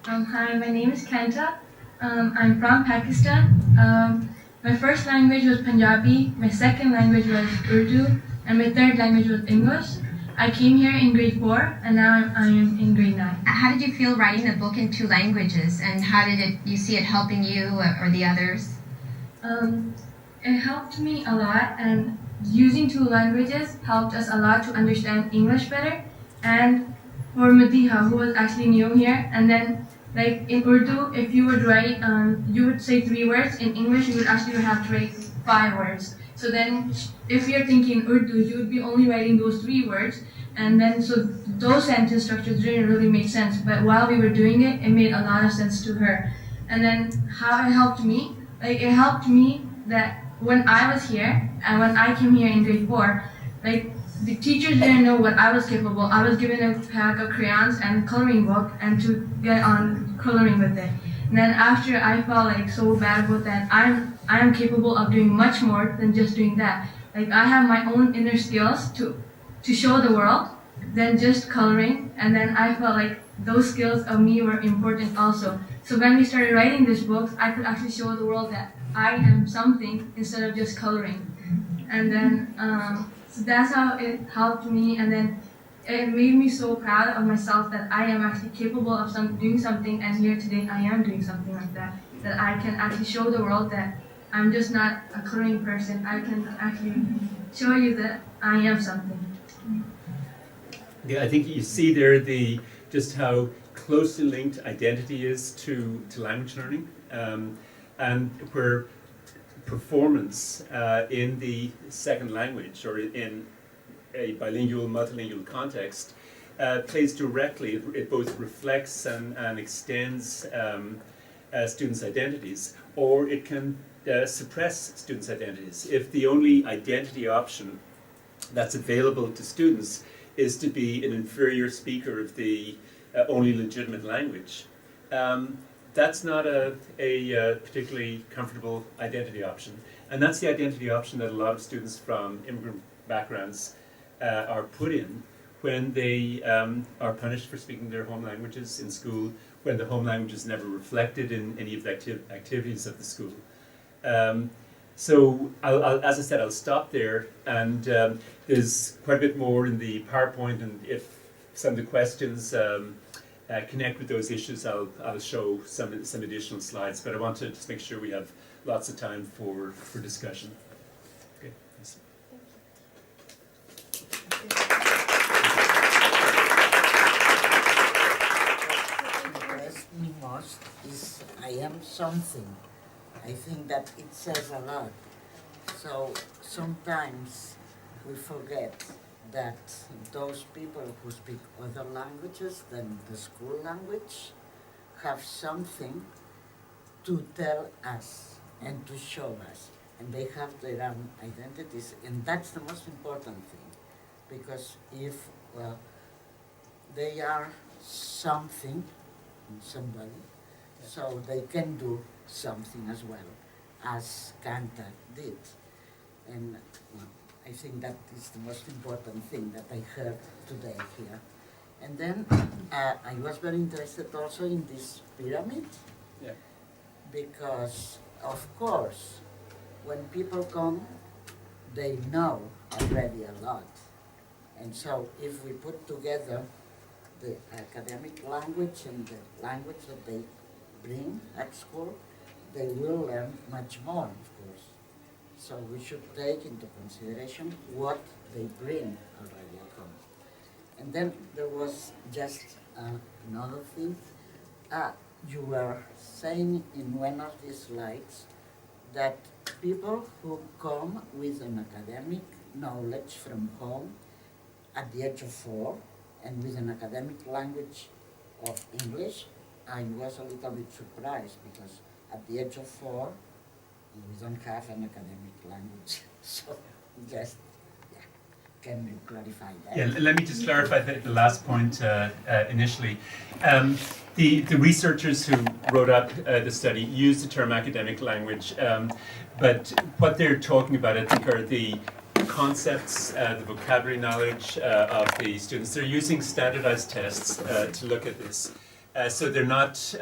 Speaker 3: Hi, my name is Kanta. I'm from Pakistan. My first language was Punjabi, my second language was Urdu, and my third language was English. I came here in grade 4, and now I am in grade 9.
Speaker 2: How did you feel writing the book in 2 languages, and how did you see it helping you or the others?
Speaker 3: It helped me a lot, and using 2 languages helped us a lot to understand English better. And for Mediha, who was actually new here, and then like in Urdu, if you would write, you would say 3 words. In English, you would actually have to write 5 words. So then, if you're thinking Urdu, you would be only writing those 3 words, and then so those sentence structures didn't really make sense. But while we were doing it, it made a lot of sense to her. And then how it helped me, like it helped me that when I was here and when I came here in grade 4, like the teachers didn't know what I was capable. I was given a pack of crayons and coloring book and to get on coloring with it. And then after I felt like so bad about that, I am capable of doing much more than just doing that. Like I have my own inner skills to show the world than just coloring. And then I felt like those skills of me were important also. So when we started writing this book, I could actually show the world that I am something instead of just coloring. And then so that's how it helped me, and then it made me so proud of myself that I am actually capable of doing something, and here today I am doing something like that. That I can actually show the world that I'm just not a coloring person. I can actually show you that I am something.
Speaker 1: Yeah, I think you see there just how closely linked identity is to language learning, and where performance in the second language or in a bilingual, multilingual context plays directly. It both reflects and extends students' identities, or it can suppress students' identities. If the only identity option that's available to students is to be an inferior speaker of the only legitimate language, that's not a particularly comfortable identity option. And that's the identity option that a lot of students from immigrant backgrounds are put in when they are punished for speaking their home languages in school, when the home language is never reflected in any of the activities of the school. So, as I said, I'll stop there, and there's quite a bit more in the PowerPoint, and if some of the questions connect with those issues, I'll show some additional slides, but I want to just make sure we have lots of time for discussion. Okay, thanks.
Speaker 4: What impressed me most is I am something. I think that it says a lot. So sometimes we forget that those people who speak other languages than the school language have something to tell us and to show us. And they have their own identities, and that's the most important thing. Because if, well, they are something, somebody, so they can do something as well, as Kanta did. And well, I think that is the most important thing that I heard today here. And then I was very interested also in this pyramid,
Speaker 1: Yeah.
Speaker 4: because of course, when people come, they know already a lot. And so if we put together the academic language and the language that they bring at school, they will learn much more, of course. So we should take into consideration what they bring already at home. And then there was just another thing. You were saying in one of these slides that people who come with an academic knowledge from home at the age of 4 and with an academic language of English, I was a little bit surprised because at the age of 4, we don't have an academic language. So just, yeah, can you clarify that?
Speaker 1: Yeah, let me just clarify the last point initially. The researchers who wrote up the study used the term academic language, but what they're talking about, I think, are the concepts, the vocabulary knowledge of the students. They're using standardized tests to look at this. So they're not,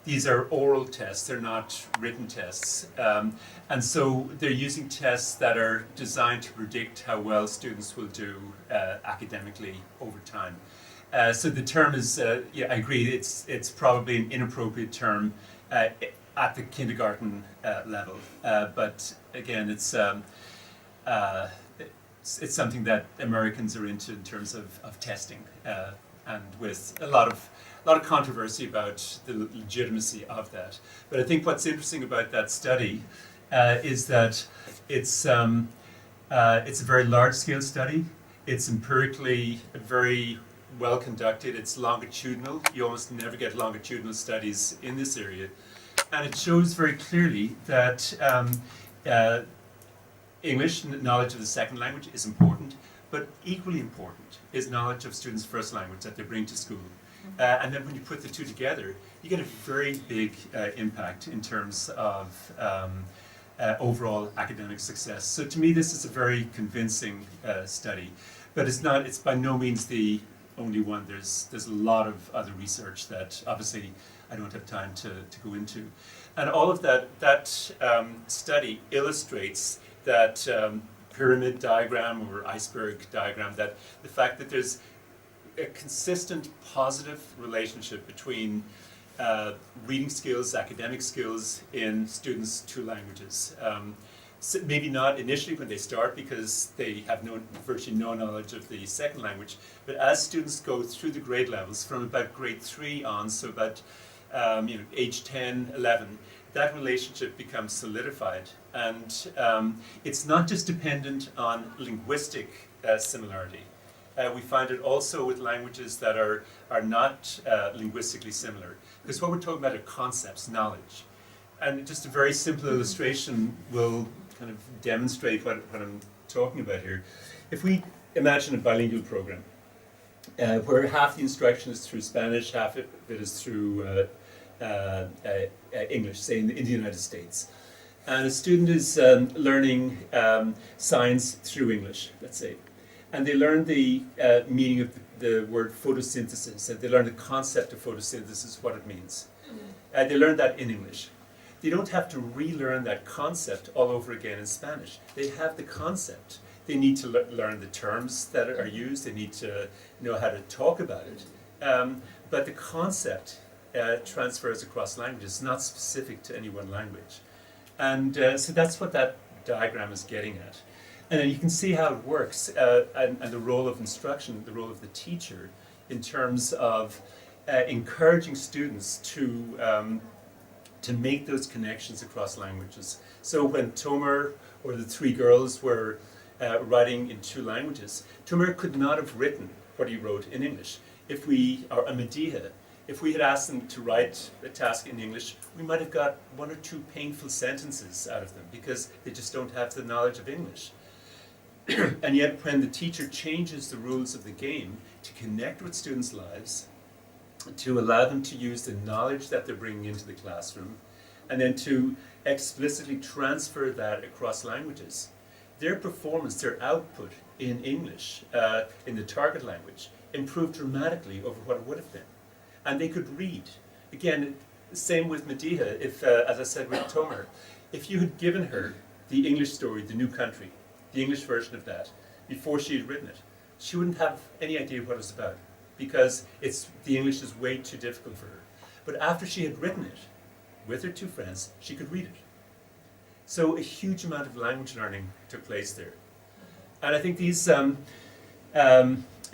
Speaker 1: these are oral tests, they're not written tests. And so they're using tests that are designed to predict how well students will do academically over time. So the term is, yeah, I agree, it's probably an inappropriate term at the kindergarten level. But again, it's something that Americans are into in terms of testing, and with a lot of controversy about the legitimacy of that. But I think what's interesting about that study is that it's a very large-scale study. It's empirically very well conducted. It's longitudinal. You almost never get longitudinal studies in this area, and it shows very clearly that English, knowledge of the second language, is important, but equally important is knowledge of students' first language that they bring to school. And then when you put the two together, you get a very big impact in terms of overall academic success. So to me, this is a very convincing study, but it's by no means the only one. There's a lot of other research that obviously I don't have time to go into. And all of that study illustrates that pyramid diagram or iceberg diagram, that the fact that there's a consistent positive relationship between reading skills, academic skills in students' two languages. maybe not initially when they start because they have virtually no knowledge of the second language, but as students go through the grade levels from about grade 3 on, so about age 10, 11, that relationship becomes solidified. And it's not just dependent on linguistic similarity. We find it also with languages that are not linguistically similar. Because what we're talking about are concepts, knowledge. And just a very simple illustration will kind of demonstrate what I'm talking about here. If we imagine a bilingual program, where half the instruction is through Spanish, half of it is through English, say in the United States. And a student is learning science through English, let's say. And they learn the meaning of the word photosynthesis, and they learn the concept of photosynthesis, what it means. They learn that in English. They don't have to relearn that concept all over again in Spanish. They have the concept. They need to learn the terms that are used. They need to know how to talk about it. But the concept transfers across languages, not specific to any one language. And so that's what that diagram is getting at. And then you can see how it works, and the role of instruction, the role of the teacher, in terms of encouraging students to make those connections across languages. So when Tomer or the three girls were writing in 2 languages, Tomer could not have written what he wrote in English. Or Amadiha, if we had asked them to write a task in English, we might have got 1 or 2 painful sentences out of them because they just don't have the knowledge of English. And yet when the teacher changes the rules of the game to connect with students' lives, to allow them to use the knowledge that they're bringing into the classroom, and then to explicitly transfer that across languages, their performance, their output in English, in the target language, improved dramatically over what it would have been. And they could read. Again, same with Mediha, if, as I said with Tomer, if you had given her the English story, The New Country, the English version of that, before she had written it, she wouldn't have any idea what it was about, because the English is way too difficult for her. But after she had written it, with her 2 friends, she could read it. So a huge amount of language learning took place there. And I think these,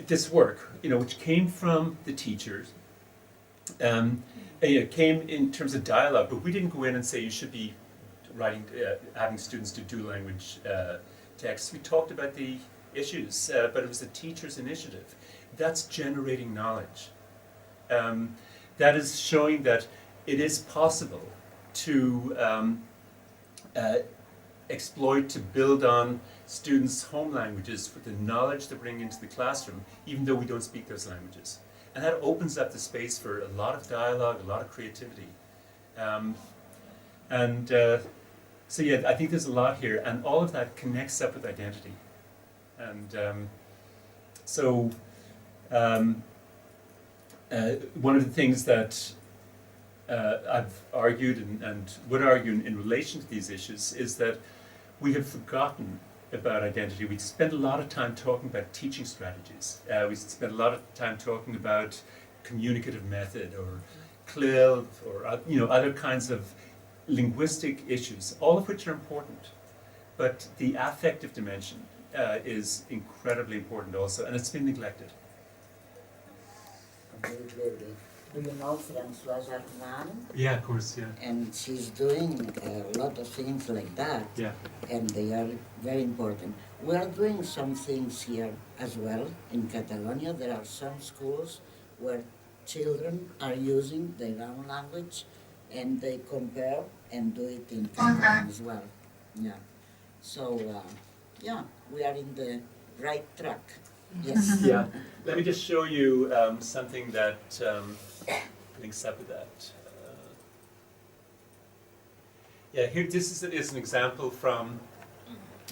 Speaker 1: this work, which came from the teachers, it came in terms of dialogue, but we didn't go in and say you should be writing, having students to do language texts. We talked about the issues, but it was the teacher's initiative. That's generating knowledge. That is showing that it is possible to exploit, to build on students' home languages with the knowledge they bring into the classroom, even though we don't speak those languages. And that opens up the space for a lot of dialogue, a lot of creativity. So yeah, I think there's a lot here, and all of that connects up with identity. And one of the things that I've argued and would argue in relation to these issues is that we have forgotten about identity. We spend a lot of time talking about teaching strategies. We spend a lot of time talking about communicative method or CLIL or other kinds of linguistic issues, all of which are important. But the affective dimension is incredibly important also, and it's been neglected.
Speaker 4: Completely. Do you know Françoise Armand?
Speaker 1: Yeah, of course, yeah.
Speaker 4: And she's doing a lot of things like that.
Speaker 1: Yeah.
Speaker 4: And they are very important. We are doing some things here as well in Catalonia. There are some schools where children are using their own language and they compare and do it in Catalan as well. Yeah. So, yeah, we are in the right track. Yes.
Speaker 1: Yeah. Let me just show you something that links up with that. Yeah, here this is an example from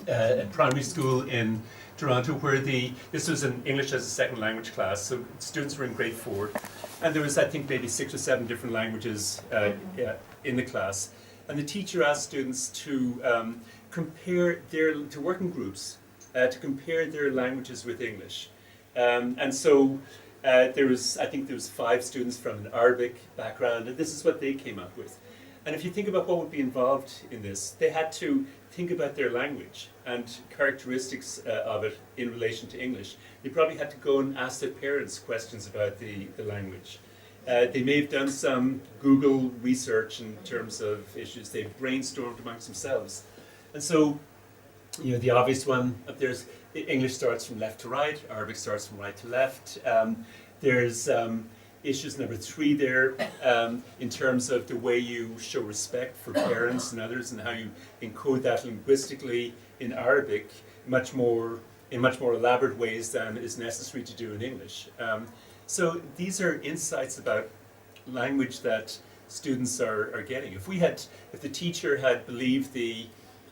Speaker 1: a primary school in Toronto where this was an English as a second language class, so students were in grade 4, and there was I think maybe 6 or 7 different languages in the class, and the teacher asked students to compare to work in groups to compare their languages with English, and so I think there was 5 students from an Arabic background, and this is what they came up with. And if you think about what would be involved in this, they had to think about their language and characteristics of it in relation to English. They probably had to go and ask their parents questions about the language. They may have done some Google research in terms of issues. They brainstormed amongst themselves. And so, you know, the obvious one up there is English starts from left to right, Arabic starts from right to left. There's issues number 3 there in terms of the way you show respect for parents and others and how you encode that linguistically in Arabic in much more elaborate ways than is necessary to do in English. So these are insights about language that students are getting. If the teacher had believed the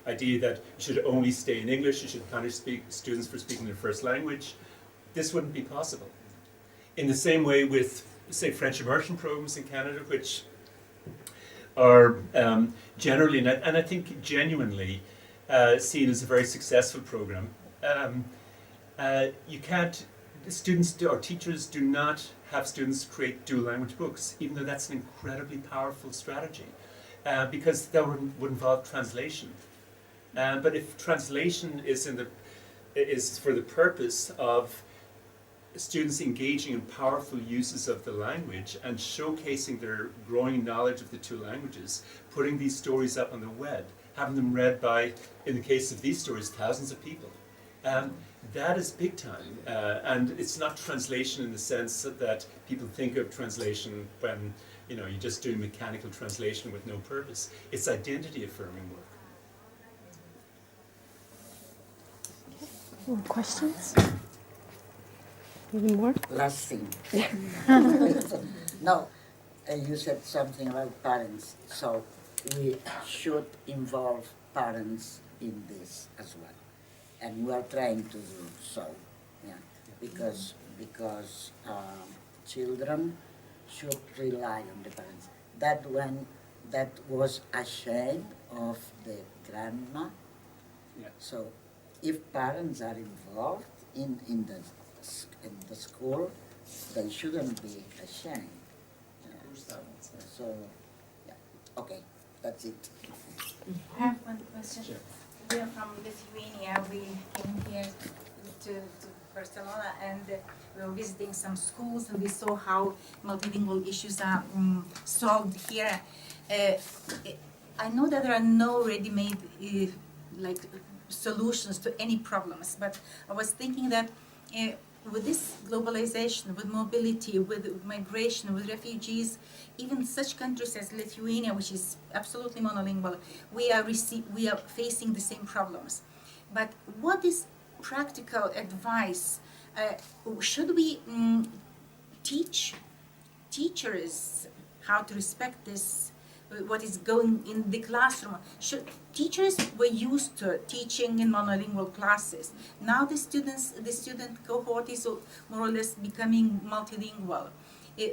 Speaker 1: idea that you should only stay in English, you should punish students for speaking their first language, this wouldn't be possible. In the same way with, say, French immersion programs in Canada, which are generally, and I think genuinely, seen as a very successful program. Students or teachers do not have students create dual language books, even though that's an incredibly powerful strategy, because that would involve translation. But if translation is for the purpose of students engaging in powerful uses of the language and showcasing their growing knowledge of the 2 languages, putting these stories up on the web, having them read by, in the case of these stories, thousands of people. That is big time, and it's not translation in the sense that people think of translation when you're just doing mechanical translation with no purpose. It's identity affirming work.
Speaker 5: More questions? Any more?
Speaker 4: Last thing. No, you said something about parents, so we should involve parents in this as well. And we are trying to do so, yeah, because children should rely on the parents. That was a shame of the grandma.
Speaker 1: Yeah.
Speaker 4: So, if parents are involved in the school, they shouldn't be ashamed. So, yeah, okay, that's it.
Speaker 6: I have one question.
Speaker 1: Sure.
Speaker 6: We are from Lithuania. We came here to Barcelona, and we were visiting some schools, and we saw how multilingual issues are solved here. I know that there are no ready-made solutions to any problems, but I was thinking that with this globalization, with mobility, with migration, with refugees, even such countries as Lithuania, which is absolutely monolingual, we are facing the same problems. But what is practical advice? Should we teach teachers how to respect this? What is going in the classroom? Teachers were used to teaching in monolingual classes. Now the student cohort is more or less becoming multilingual.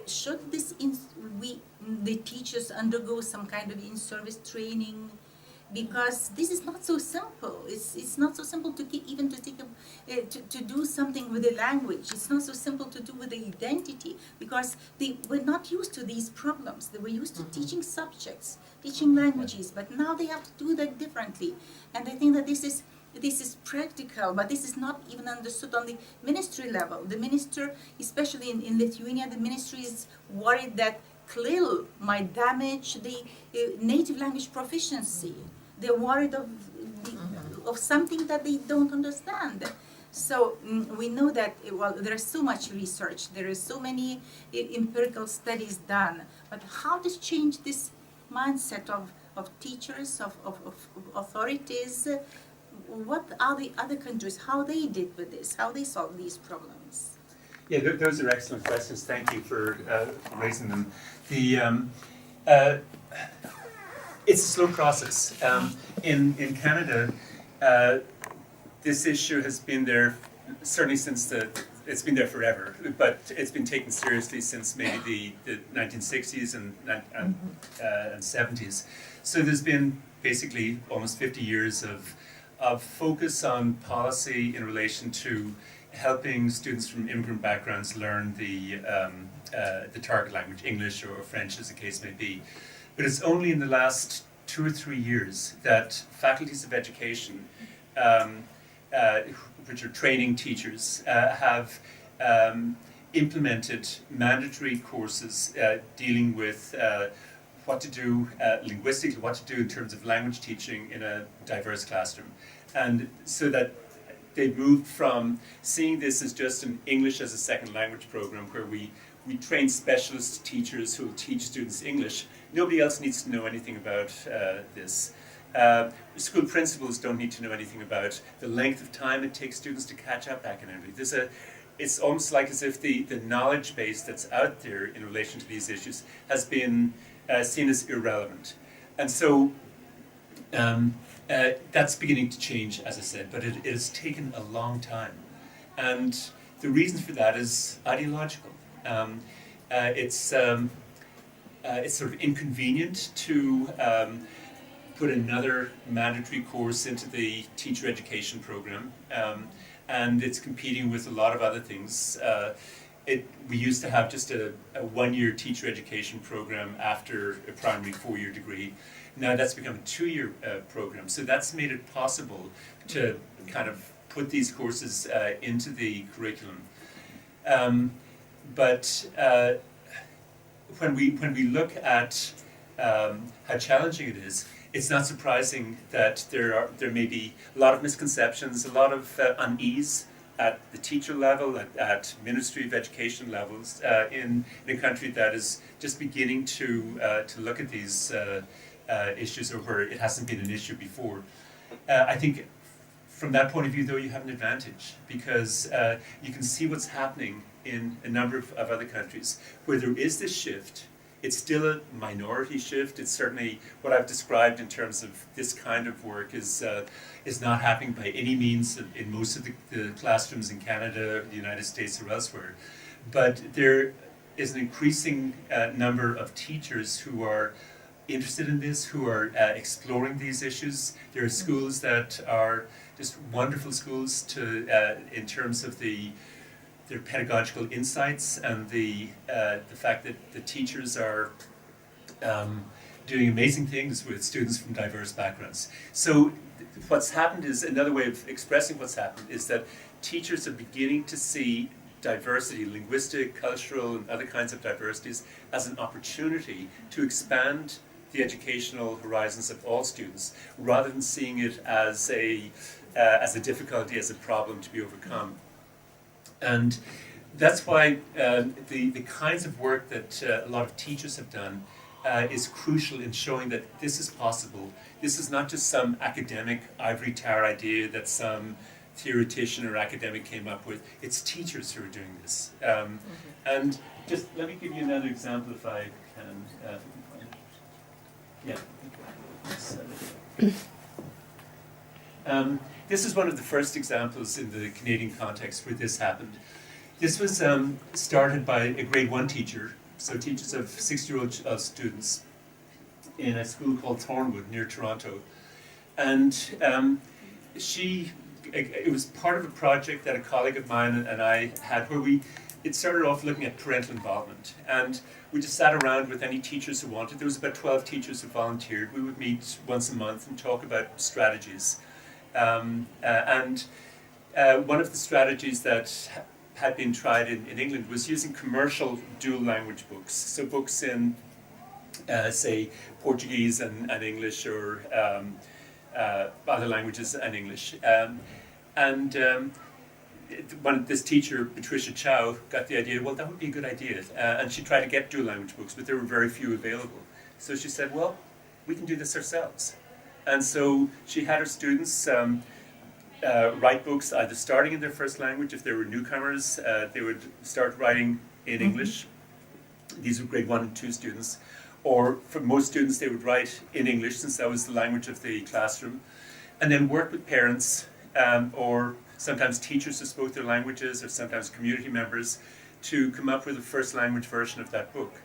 Speaker 6: Should the teachers undergo some kind of in-service training? Because this is not so simple. It's not so simple to do something with the language. It's not so simple to do with the identity, because they were not used to these problems. They were used to teaching subjects, teaching languages, but now they have to do that differently. And I think that this is practical, but this is not even understood on the ministry level. The minister, especially in Lithuania, the ministry is worried that CLIL might damage the native language proficiency. They're worried of something that they don't understand. So we know that, there is so much research, there is so many empirical studies done, but how to change this mindset of teachers, of authorities? What are the other countries, how they did with this, how they solve these problems?
Speaker 1: Yeah, those are excellent questions. Thank you for raising them. It's a slow process. In Canada, this issue has been there certainly since it's been there forever, but it's been taken seriously since maybe the 1960s and 70s. So there's been basically almost 50 years of focus on policy in relation to helping students from immigrant backgrounds learn the target language, English or French as the case may be. But it's only in the last 2 or 3 years that faculties of education, which are training teachers, have implemented mandatory courses dealing with what to do linguistically, what to do in terms of language teaching in a diverse classroom. And so that they've moved from seeing this as just an English as a second language program where we train specialist teachers who will teach students English. Nobody else needs to know anything about this. School principals don't need to know anything about the length of time it takes students to catch up academically. It's almost like as if the knowledge base that's out there in relation to these issues has been seen as irrelevant. And so that's beginning to change, as I said, but it has taken a long time. And the reason for that is ideological. It's sort of inconvenient to put another mandatory course into the teacher education program, and it's competing with a lot of other things. We used to have just a 1-year teacher education program after a primary 4-year degree. Now that's become a 2-year program, so that's made it possible to kind of put these courses into the curriculum. But when we look at how challenging it is, it's not surprising that there may be a lot of misconceptions, a lot of unease at the teacher level, at Ministry of Education levels, in a country that is just beginning to look at these issues, or where it hasn't been an issue before. I think from that point of view, though, you have an advantage, because you can see what's happening in a number of other countries where there is this shift. It's still a minority shift. It's certainly what I've described in terms of this kind of work is not happening by any means in most of the classrooms in Canada, the United States, or elsewhere. But there is an increasing number of teachers who are interested in this, who are exploring these issues. There are schools that are just wonderful schools in terms of their pedagogical insights and the fact that the teachers are doing amazing things with students from diverse backgrounds. So what's happened is, another way of expressing what's happened is that teachers are beginning to see diversity, linguistic, cultural, and other kinds of diversities, as an opportunity to expand the educational horizons of all students, rather than seeing it as a difficulty, as a problem to be overcome. And that's why the kinds of work that a lot of teachers have done is crucial in showing that this is possible. This is not just some academic ivory tower idea that some theoretician or academic came up with. It's teachers who are doing this. And just let me give you another example if I can. This is one of the first examples in the Canadian context where this happened. This was started by a grade 1 teacher, so teachers of 6-year-old students in a school called Thornwood near Toronto. And it was part of a project that a colleague of mine and I had where it started off looking at parental involvement. And we just sat around with any teachers who wanted. There was about 12 teachers who volunteered. We would meet once a month and talk about strategies. And one of the strategies that had been tried in England was using commercial dual language books. So books in, say, Portuguese and English, or other languages and English. This teacher, Patricia Chow, got the idea, well, that would be a good idea. And she tried to get dual language books, but there were very few available. So she said, well, we can do this ourselves. And so she had her students write books, either starting in their first language. If they were newcomers, they would start writing in English. These were grade 1 and 2 students. Or for most students, they would write in English, since that was the language of the classroom. And then work with parents, or sometimes teachers who spoke their languages, or sometimes community members, to come up with a first language version of that book.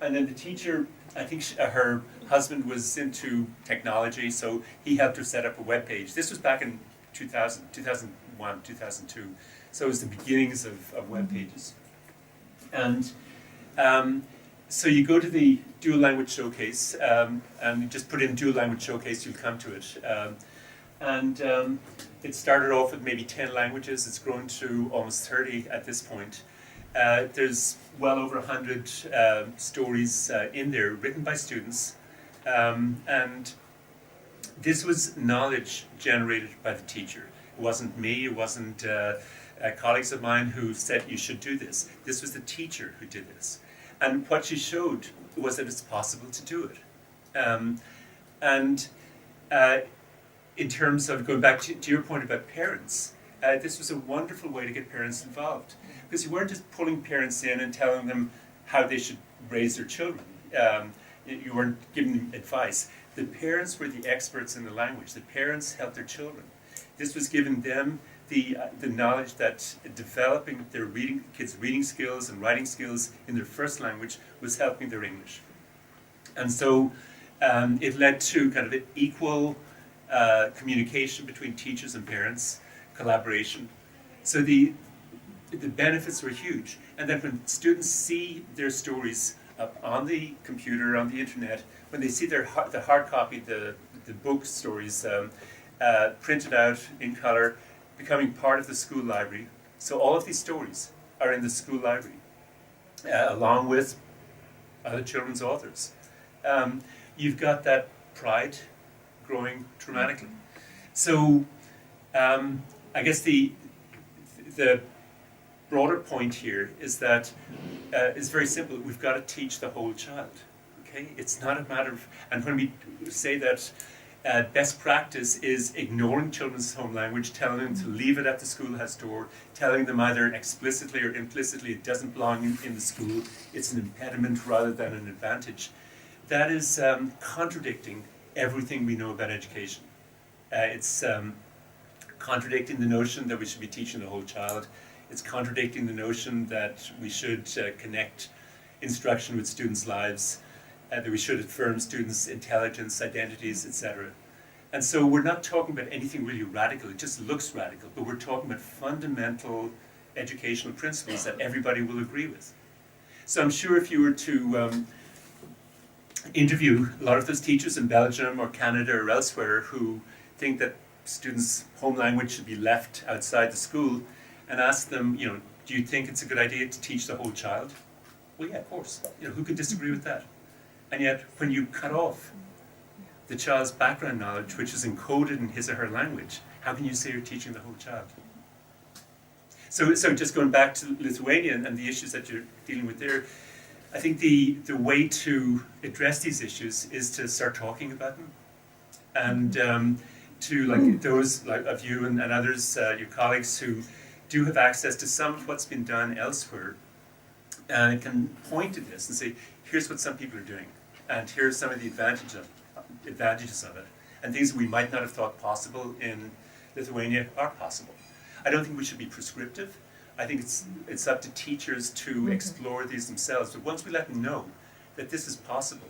Speaker 1: And then the teacher, I think her husband was into technology, so he helped her set up a web page. This was back in 2001, 2002. So it was the beginnings of web pages. And So you go to the Dual Language Showcase, and you just put in Dual Language Showcase, you'll come to it. It started off with maybe 10 languages. It's grown to almost 30 at this point. There's well over 100 stories in there written by students. And this was knowledge generated by the teacher. It wasn't me, it wasn't colleagues of mine who said you should do this. This was the teacher who did this. And what she showed was that it's possible to do it. In terms of going back to your point about parents, this was a wonderful way to get parents involved. Because you weren't just pulling parents in and telling them how they should raise their children. You weren't giving them advice. The parents were the experts in the language. The parents helped their children. This was giving them the knowledge that developing their kids' reading skills and writing skills in their first language was helping their English. And so it led to kind of an equal communication between teachers and parents, collaboration. So the benefits were huge. And then when students see their stories up on the computer, on the internet, when they see the hard copy, the book stories printed out in color, becoming part of the school library. So all of these stories are in the school library, along with other children's authors. You've got that pride growing dramatically. So I guess the broader point here is that it's very simple. We've got to teach the whole child. Okay, it's not a matter of, and when we say that best practice is ignoring children's home language, telling them to leave it at the schoolhouse door, telling them either explicitly or implicitly it doesn't belong in the school, it's an impediment rather than an advantage. That is contradicting everything we know about education. It's contradicting the notion that we should be teaching the whole child. It's contradicting the notion that we should connect instruction with students' lives, that we should affirm students' intelligence, identities, etc. And so we're not talking about anything really radical. It just looks radical, but we're talking about fundamental educational principles that everybody will agree with. So I'm sure if you were to interview a lot of those teachers in Belgium or Canada or elsewhere who think that students' home language should be left outside the school, and ask them, do you think it's a good idea to teach the whole child? Well, yeah, of course. Who could disagree with that? And yet, when you cut off the child's background knowledge, which is encoded in his or her language, how can you say you're teaching the whole child? So just going back to Lithuania and the issues that you're dealing with there, I think the way to address these issues is to start talking about them. And to those of you and others, your colleagues who do have access to some of what's been done elsewhere, can point to this and say, here's what some people are doing, and here's some of the advantages of it, and things we might not have thought possible in Lithuania are possible. I don't think we should be prescriptive. I think it's up to teachers to explore these themselves, but once we let them know that this is possible,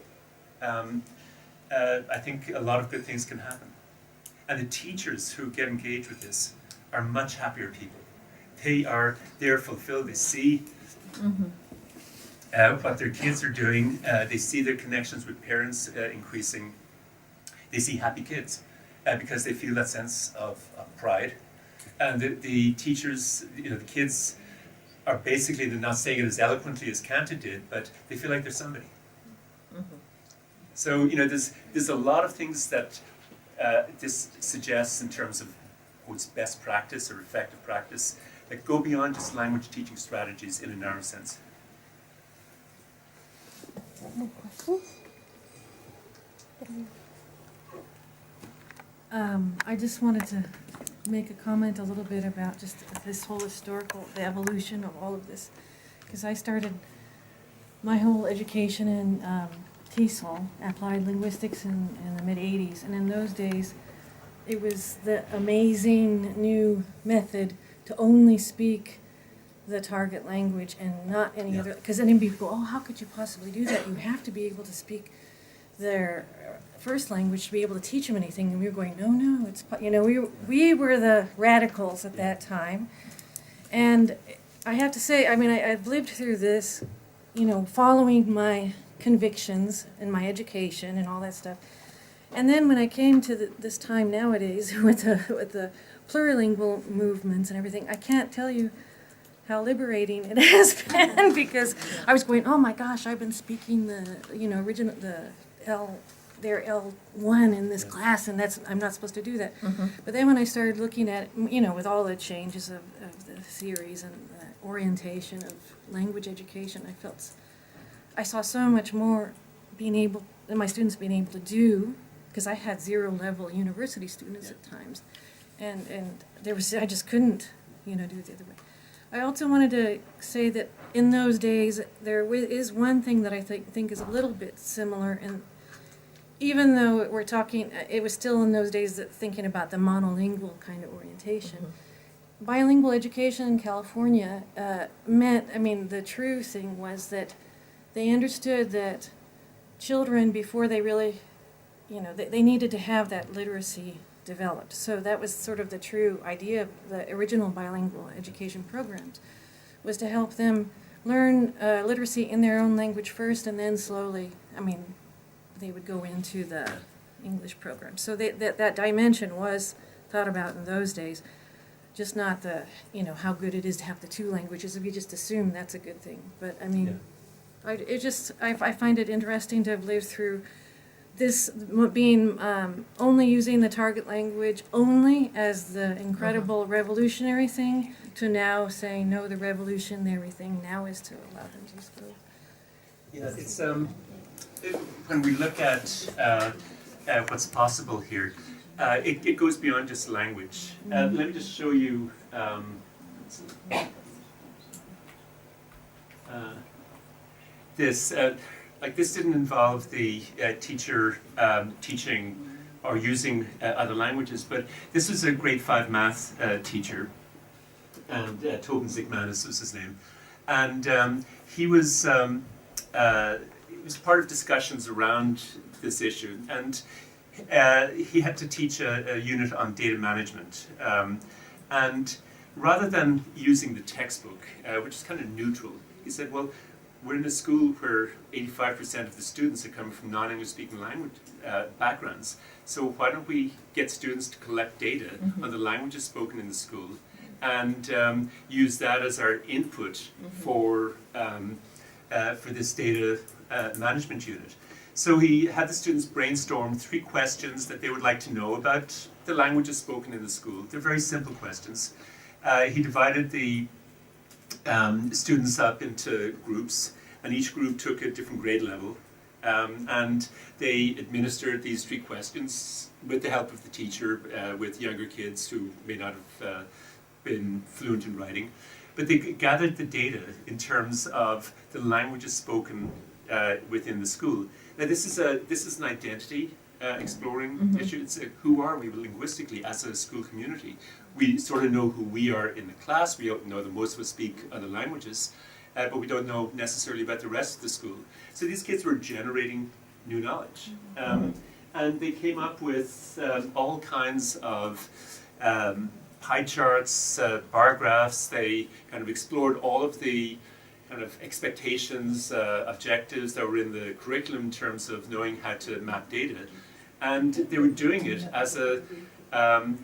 Speaker 1: I think a lot of good things can happen. And the teachers who get engaged with this are much happier people. They're fulfilled. They see what their kids are doing. They see their connections with parents increasing. They see happy kids because they feel that sense of pride. And the teachers, the kids are basically, they're not saying it as eloquently as Kanta did, but they feel like they're somebody. So there's a lot of things that this suggests in terms of what's best practice or effective practice that go beyond just language teaching strategies in a narrow sense.
Speaker 5: More questions?
Speaker 7: I just wanted to make a comment a little bit about just this whole the evolution of all of this, because I started my whole education in TESOL, Applied Linguistics, in the mid-'80s, and in those days it was the amazing new method to only speak the target language and not any other, because then people go, oh, how could you possibly do that? You have to be able to speak their first language to be able to teach them anything. And we were going, no, it's, we were the radicals at that time. And I have to say, I've lived through this, following my convictions and my education and all that stuff. And then when I came to this time nowadays with the plurilingual movements and everything, I can't tell you how liberating it has been, because I was going, oh my gosh, I've been speaking their L1 in this class, and I'm not supposed to do that. But then when I started looking at, with all the changes of the theories and the orientation of language education, I saw so much more my students being able to do, because I had 0-level university students at times, and I just couldn't, do it the other way. I also wanted to say that in those days there is one thing that I think is a little bit similar, and even though we're talking, it was still in those days that thinking about the monolingual kind of orientation. Bilingual education in California meant, the true thing was that they understood that children, before they really, they needed to have that literacy developed. So that was sort of the true idea of the original bilingual education programs, was to help them learn literacy in their own language first, and then slowly, they would go into the English program. So that dimension was thought about in those days, just not the, how good it is to have the 2 languages, if you just assume that's a good thing. But I find it interesting to have lived through this being only using the target language only as the incredible revolutionary thing, to now saying, no, the revolutionary thing now is to allow them to use both.
Speaker 1: Yeah, it's when we look at what's possible here, it goes beyond just language. Let me just show you this. This didn't involve the teacher teaching or using other languages, but this was a grade 5 math teacher, and Tobin Zikmanis was his name, and he was part of discussions around this issue, and he had to teach a unit on data management, and rather than using the textbook, which is kind of neutral, he said, well, we're in a school where 85% of the students are coming from non-English speaking language backgrounds. So why don't we get students to collect data on the languages spoken in the school, and use that as our input for this data management unit. So he had the students brainstorm 3 questions that they would like to know about the languages spoken in the school. They're very simple questions. He divided the students up into groups, and each group took a different grade level, and they administered these 3 questions with the help of the teacher, with younger kids who may not have been fluent in writing, but they gathered the data in terms of the languages spoken within the school. Now this is an identity exploring issue. It's who are we linguistically as a school community? We sort of know who we are in the class. We know that most of us speak other languages, but we don't know necessarily about the rest of the school. So these kids were generating new knowledge. And they came up with all kinds of pie charts, bar graphs. They kind of explored all of the kind of expectations, objectives that were in the curriculum in terms of knowing how to map data. And they were doing it as a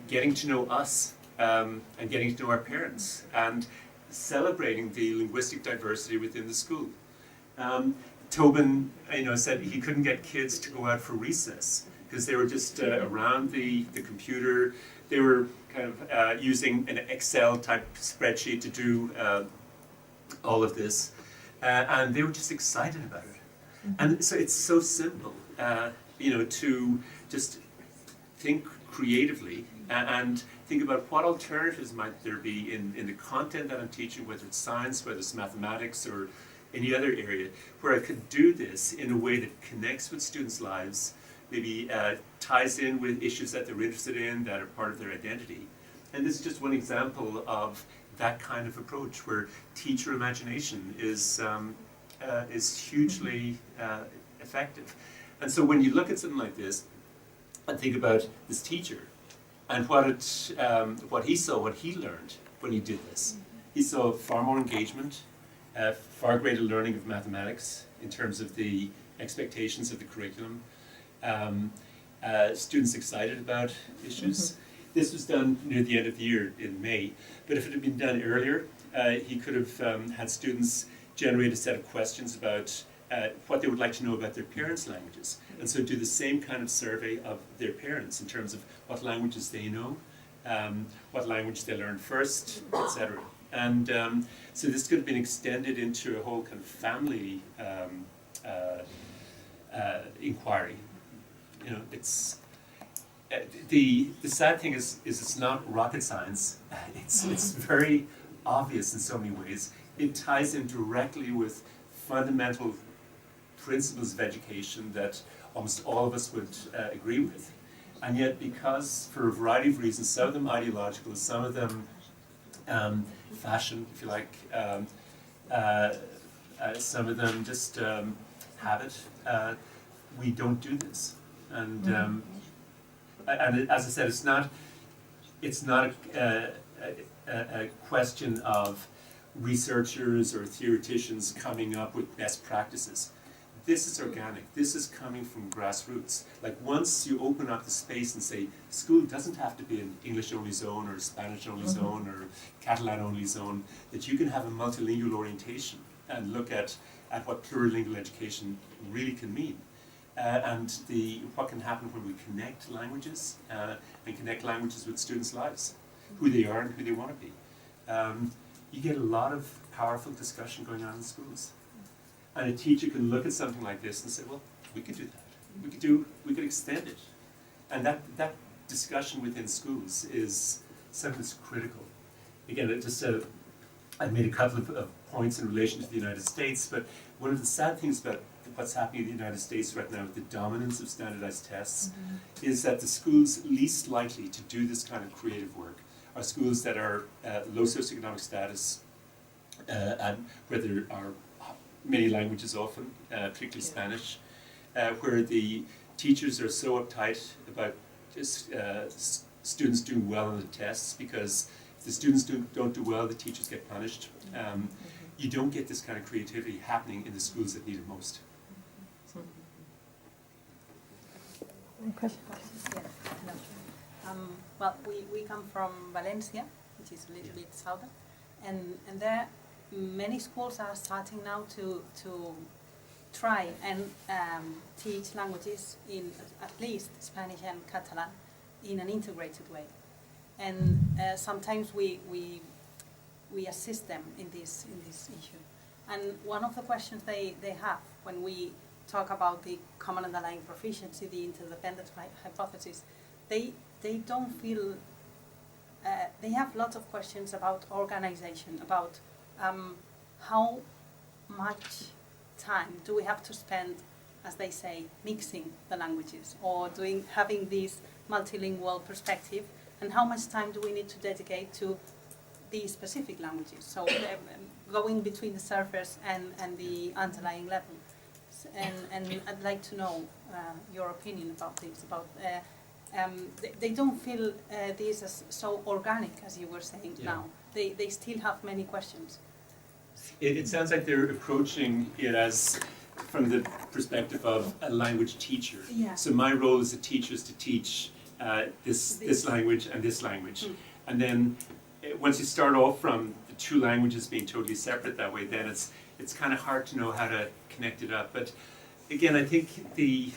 Speaker 1: getting to know us and getting to know our parents and celebrating the linguistic diversity within the school. Tobin, said he couldn't get kids to go out for recess because they were just around the computer. They were kind of using an Excel type spreadsheet to do all of this, and they were just excited about it. And so it's so simple, to just think creatively and think about what alternatives might there be in the content that I'm teaching, whether it's science, whether it's mathematics, or any other area, where I could do this in a way that connects with students' lives, maybe ties in with issues that they're interested in, that are part of their identity. And this is just one example of that kind of approach, where teacher imagination is hugely effective. And so when you look at something like this, and think about this teacher, and what he saw, what he learned when he did this. He saw far more engagement, far greater learning of mathematics in terms of the expectations of the curriculum. Students excited about issues. This was done near the end of the year in May, but if it had been done earlier, he could have had students generate a set of questions about what they would like to know about their parents' languages, and so do the same kind of survey of their parents in terms of what languages they know, what language they learned first, etc. And so this could have been extended into a whole kind of family inquiry. You know, it's the sad thing is it's not rocket science. It's very obvious in so many ways. It ties in directly with fundamental principles of education that almost all of us would agree with. And yet, because for a variety of reasons, some of them ideological, some of them fashion, if you like, some of them just habit, we don't do this. And as I said, it's not a question of researchers or theoreticians coming up with best practices. This is organic. This is coming from grassroots. Like once you open up the space and say, school doesn't have to be an English-only zone or Spanish-only zone or Catalan-only zone, that you can have a multilingual orientation and look at what plurilingual education really can mean. And what can happen when we connect languages and connect languages with students' lives, who they are and who they want to be. You get a lot of powerful discussion going on in schools. And a teacher can look at something like this and say, well, we could do that. We could extend it. And that discussion within schools is something that's critical. Again, I made a couple of points in relation to the United States, but one of the sad things about what's happening in the United States right now with the dominance of standardized tests is that the schools least likely to do this kind of creative work are schools that are low socioeconomic status and where there are many languages often, particularly Spanish, where the teachers are so uptight about just students doing well on the tests, because if the students don't do well, the teachers get punished. You don't get this kind of creativity happening in the schools that need it most.
Speaker 8: Well, we come from Valencia, which is a little bit southern, and there many schools are starting now to try and teach languages in at least Spanish and Catalan in an integrated way, and sometimes we assist them in this issue. And one of the questions they have when we talk about the common underlying proficiency, the interdependence hypothesis, they don't feel, they have lots of questions about organization, about how much time do we have to spend, as they say, mixing the languages, or having this multilingual perspective, and how much time do we need to dedicate to these specific languages, so going between the surface and the underlying level. And I'd like to know your opinion about this, about they don't feel this as so organic as you were saying now. They still have many questions.
Speaker 1: It sounds like they're approaching it as from the perspective of a language teacher.
Speaker 8: Yeah.
Speaker 1: So my role as a teacher is to teach this language and this language. And then once you start off from the two languages being totally separate that way, then it's kind of hard to know how to connect it up. But again, I think the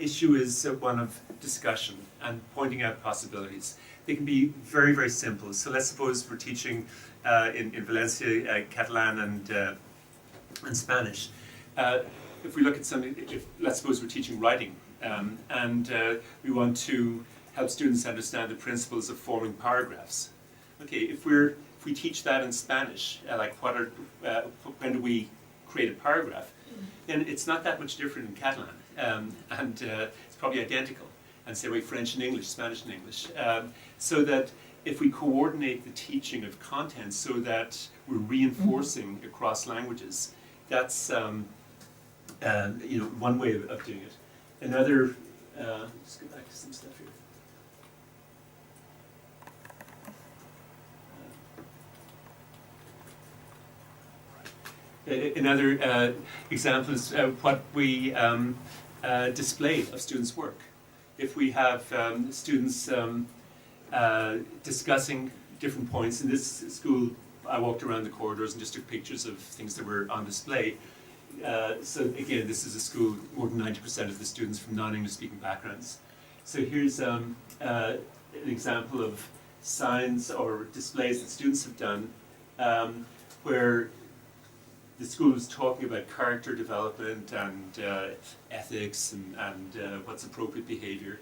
Speaker 1: issue is one of discussion and pointing out possibilities. They can be very, very simple. So let's suppose we're teaching in Valencia Catalan and Spanish. If we look at something, let's suppose we're teaching writing and we want to help students understand the principles of forming paragraphs. Okay, if we teach that in Spanish, like when do we create a paragraph, then it's not that much different in Catalan, and it's probably identical. And same way French and English, Spanish and English, so that if we coordinate the teaching of content so that we're reinforcing across languages, that's one way of doing it. Another, let's go back to some stuff here. Another example is what we display of students' work. If we have students discussing different points, in this school I walked around the corridors and just took pictures of things that were on display. So again, this is a school, more than 90% of the students from non-English speaking backgrounds. So here's an example of signs or displays that students have done where the school was talking about character development and ethics and what's appropriate behavior.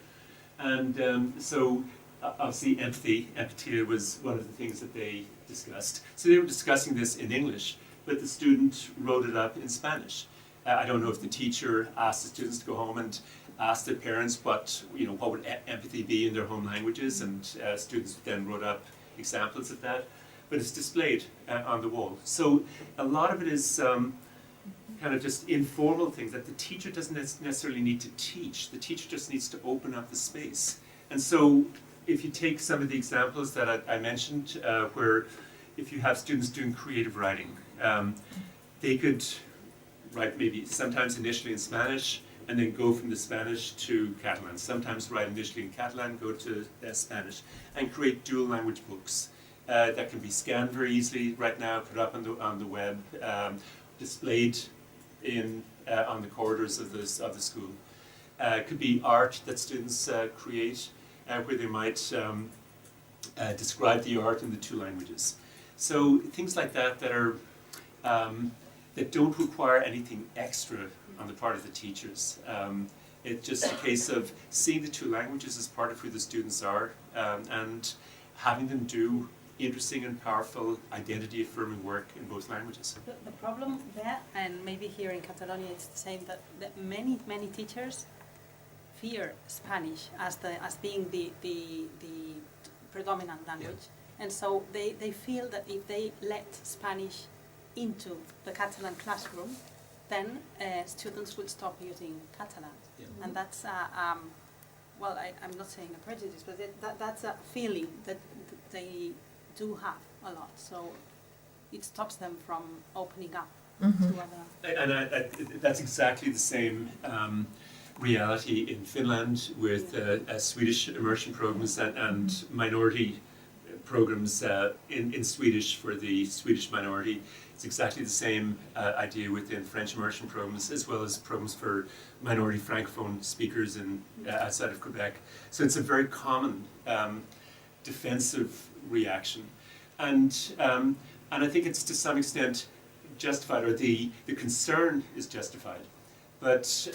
Speaker 1: And so obviously empathy was one of the things that they discussed. So they were discussing this in English, but the student wrote it up in Spanish. I don't know if the teacher asked the students to go home and ask their parents what would empathy be in their home languages, and students then wrote up examples of that. But it's displayed on the wall. So a lot of it is kind of just informal things that the teacher doesn't necessarily need to teach. The teacher just needs to open up the space. And so if you take some of the examples that I mentioned, where if you have students doing creative writing, they could write maybe sometimes initially in Spanish and then go from the Spanish to Catalan. Sometimes write initially in Catalan, go to Spanish, and create dual language books. That can be scanned very easily right now, put up on the web, displayed on the corridors of the school. It could be art that students create, where they might describe the art in the two languages. So things like that are that don't require anything extra on the part of the teachers. It's just a case of seeing the two languages as part of who the students are, and having them do interesting and powerful identity-affirming work in both languages.
Speaker 8: The problem there, and maybe here in Catalonia it's the same, that many teachers fear Spanish as being the predominant language, and so they feel that if they let Spanish into the Catalan classroom, then students will stop using Catalan.
Speaker 1: Yeah.
Speaker 8: And that's well, I'm not saying a prejudice, but that's a feeling that they do have a lot. So it stops them from opening up to other.
Speaker 1: And that's exactly the same reality in Finland with Swedish immersion programs and minority programs in Swedish for the Swedish minority. It's exactly the same idea within French immersion programs, as well as programs for minority francophone speakers outside of Quebec. So it's a very common defensive reaction, and I think it's to some extent justified, or the concern is justified, but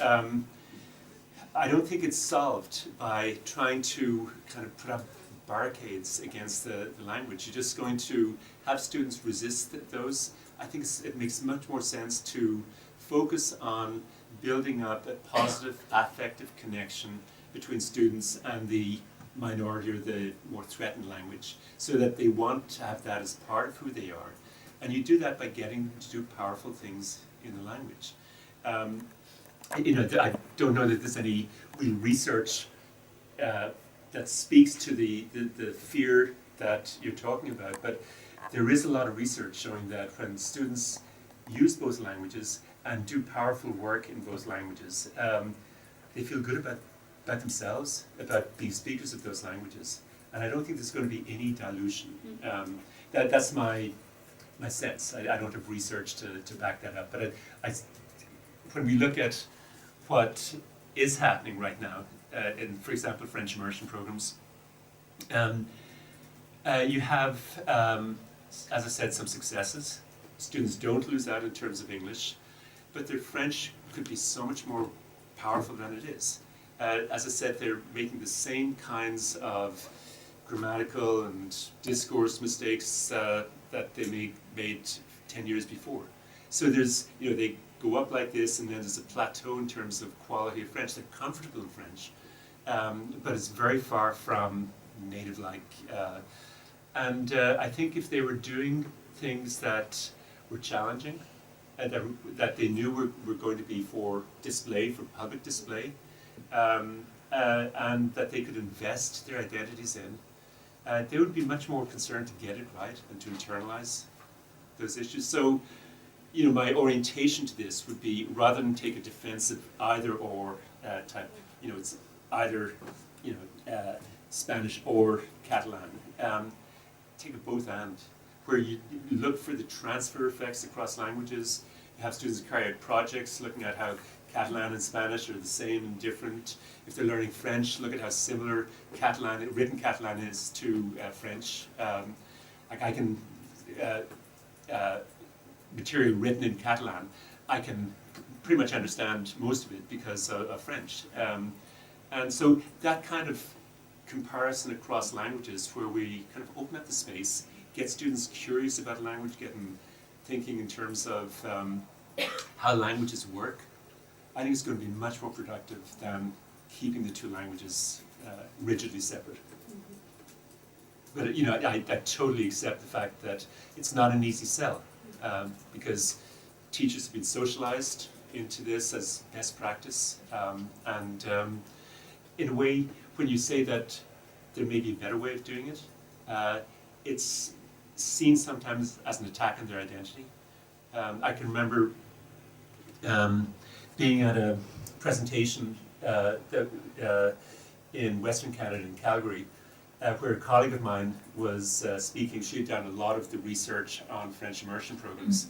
Speaker 1: I don't think it's solved by trying to kind of put up barricades against the language. You're just going to have students resist those. I think it makes much more sense to focus on building up a positive affective connection between students and the minority or the more threatened language, so that they want to have that as part of who they are. And you do that by getting them to do powerful things in the language. I don't know that there's any real research that speaks to the fear that you're talking about, but there is a lot of research showing that when students use both languages and do powerful work in both languages, they feel good about themselves, about being speakers of those languages. And I don't think there's going to be any dilution. That's my sense. I don't have research to back that up. But when we look at what is happening right now, in, for example, French immersion programs, you have, as I said, some successes. Students don't lose out in terms of English, but their French could be so much more powerful than it is. As I said, they're making the same kinds of grammatical and discourse mistakes that they made 10 years before. So there's, they go up like this, and then there's a plateau in terms of quality of French. They're comfortable in French, but it's very far from native-like. And I think if they were doing things that were challenging, that they knew were going to be for display, for public display, and that they could invest their identities in, they would be much more concerned to get it right and to internalize those issues. So my orientation to this would be, rather than take a defensive either or type, it's either, Spanish or Catalan. Take a both and, where you look for the transfer effects across languages. You have students carry out projects looking at how Catalan and Spanish are the same and different. If they're learning French, look at how similar written Catalan is to French. I can, material written in Catalan, I can pretty much understand most of it because of French. And so that kind of comparison across languages, where we kind of open up the space, get students curious about language, get them thinking in terms of how languages work, I think it's going to be much more productive than keeping the two languages rigidly separate. But I totally accept the fact that it's not an easy sell, because teachers have been socialized into this as best practice, and in a way, when you say that there may be a better way of doing it, it's seen sometimes as an attack on their identity. I can remember being at a presentation in Western Canada, in Calgary, where a colleague of mine was speaking. She had done a lot of the research on French immersion programs,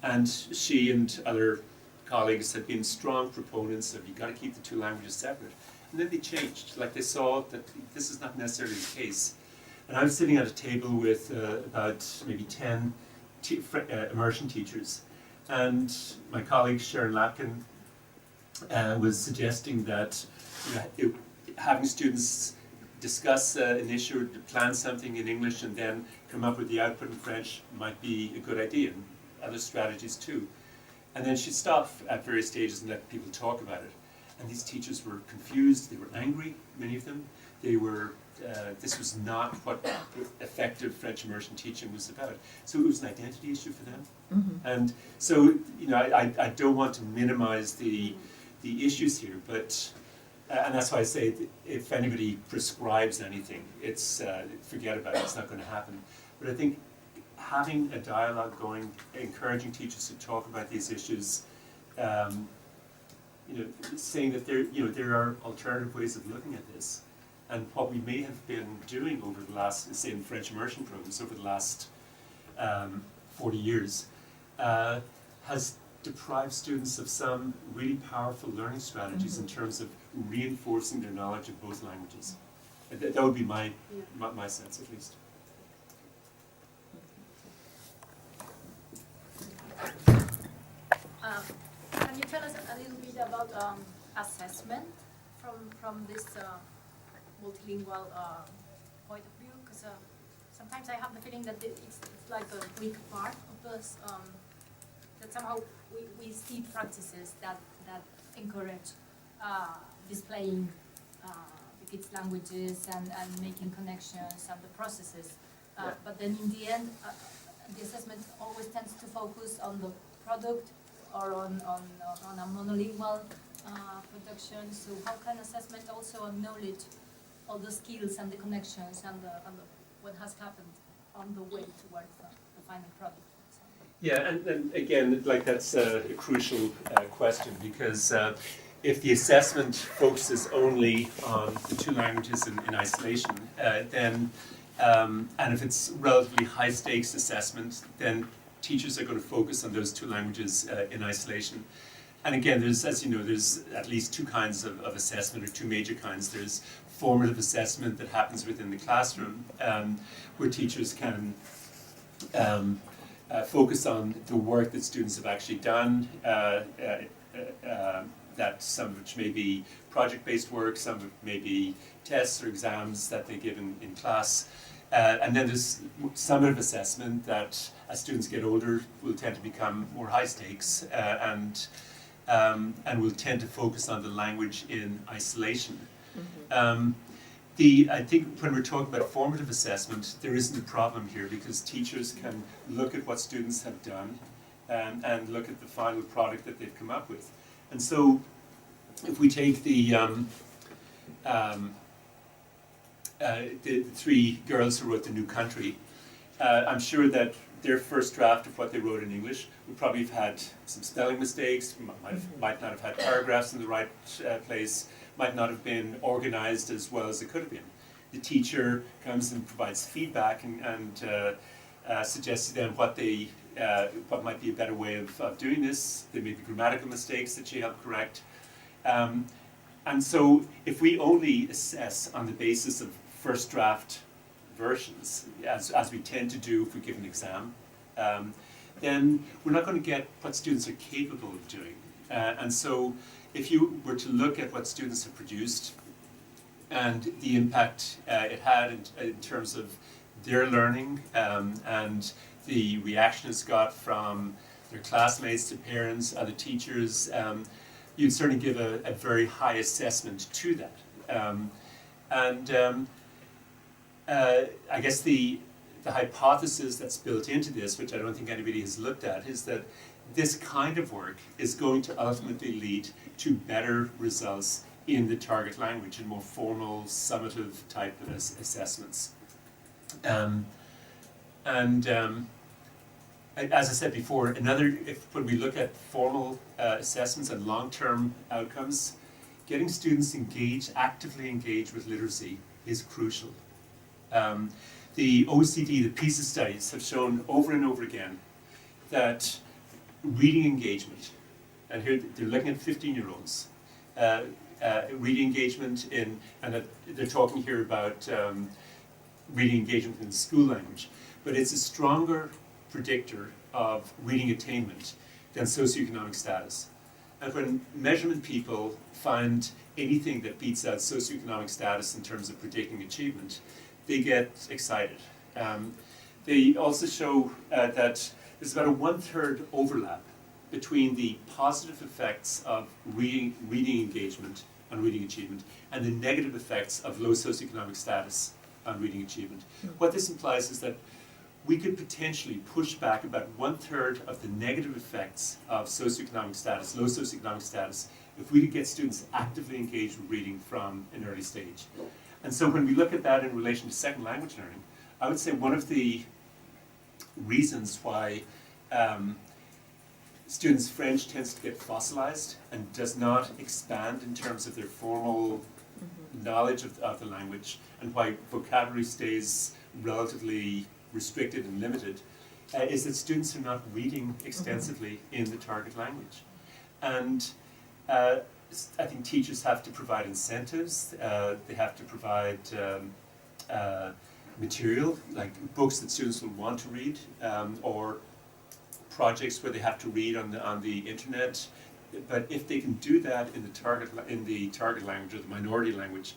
Speaker 1: and she and other colleagues had been strong proponents of, you've got to keep the two languages separate. And then they changed, like they saw that this is not necessarily the case. And I was sitting at a table with about maybe 10 immersion teachers, and my colleague Sharon Lapkin was suggesting that having students discuss an issue, plan something in English, and then come up with the output in French might be a good idea, and other strategies too. And then she'd stop at various stages and let people talk about it. And these teachers were confused, they were angry, many of them. They were, this was not what effective French immersion teaching was about. So it was an identity issue for them.
Speaker 7: Mm-hmm.
Speaker 1: And so, I don't want to minimize the issues here, but, and that's why I say, if anybody prescribes anything, it's, forget about it, it's not going to happen. But I think having a dialogue going, encouraging teachers to talk about these issues, saying that there are alternative ways of looking at this, and what we may have been doing over the last, say, in French immersion programs over the last 40 years, has deprived students of some really powerful learning strategies in terms of reinforcing their knowledge of both languages. That would be my sense, at least.
Speaker 9: Can you tell us a little bit about assessment from this multilingual point of view? Because sometimes I have the feeling that it's like a weak part of this, that somehow we see practices that encourage displaying the kids' languages and making connections and the processes. But then in the end, the assessment always tends to focus on the product or on a monolingual production. So how can assessment also acknowledge all the skills and the connections and what has happened on the way towards the final product?
Speaker 1: Yeah, and again, like that's a crucial question, because if the assessment focuses only on the two languages in isolation, then and if it's relatively high stakes assessment, then teachers are going to focus on those two languages in isolation. And again, there's, as you know, there's at least two kinds of assessment, or two major kinds. There's formative assessment that happens within the classroom, where teachers can focus on the work that students have actually done, that some of which may be project-based work, some of it may be tests or exams that they give in class. And then there's summative assessment that, as students get older, will tend to become more high stakes and will tend to focus on the language in isolation.
Speaker 7: Mm-hmm.
Speaker 1: I think when we're talking about formative assessment, there isn't a problem here, because teachers can look at what students have done and look at the final product that they've come up with. And so, if we take the three girls who wrote The New Country, I'm sure that their first draft of what they wrote in English would probably have had some spelling mistakes, might not have had paragraphs in the right place, might not have been organized as well as it could have been. The teacher comes and provides feedback and suggests to them what might be a better way of doing this. There may be grammatical mistakes that she helped correct. And so if we only assess on the basis of first draft versions, as we tend to do if we give an exam, then we're not going to get what students are capable of doing. And so if you were to look at what students have produced and the impact it had in terms of their learning and the reaction it's got from their classmates to parents, other teachers, you'd certainly give a very high assessment to that. I guess the hypothesis that's built into this, which I don't think anybody has looked at, is that this kind of work is going to ultimately lead to better results in the target language, in more formal, summative type of assessments. As I said before, when we look at formal assessments and long-term outcomes, getting students actively engaged with literacy is crucial. The OECD, the PISA studies, have shown over and over again that reading engagement, and here they're looking at 15-year-olds, reading engagement they're talking here about reading engagement in the school language, but it's a stronger predictor of reading attainment than socioeconomic status. And when measurement people find anything that beats out socioeconomic status in terms of predicting achievement, they get excited. They also show that there's about a 1/3 overlap between the positive effects of reading engagement on reading achievement and the negative effects of low socioeconomic status on reading achievement. What this implies is that we could potentially push back about 1/3 of the negative effects of socioeconomic status, low socioeconomic status, if we could get students actively engaged with reading from an early stage. And so when we look at that in relation to second language learning, I would say one of the reasons why students' French tends to get fossilized and does not expand in terms of their formal knowledge of the language, and why vocabulary stays relatively restricted and limited, is that students are not reading extensively in the target language. And I think teachers have to provide incentives, they have to provide material, like books that students will want to read, or projects where they have to read on the internet. But if they can do that in the target language or the minority language,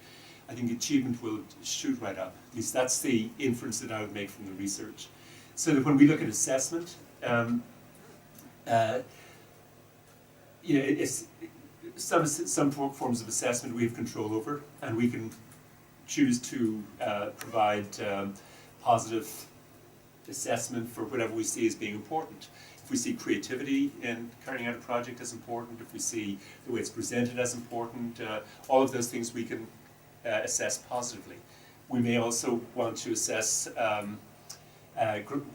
Speaker 1: I think achievement will shoot right up. At least that's the inference that I would make from the research. So that when we look at assessment, it's some forms of assessment we have control over, and we can choose to provide positive assessment for whatever we see as being important. If we see creativity in carrying out a project as important, if we see the way it's presented as important, all of those things we can assess positively. We may also want to assess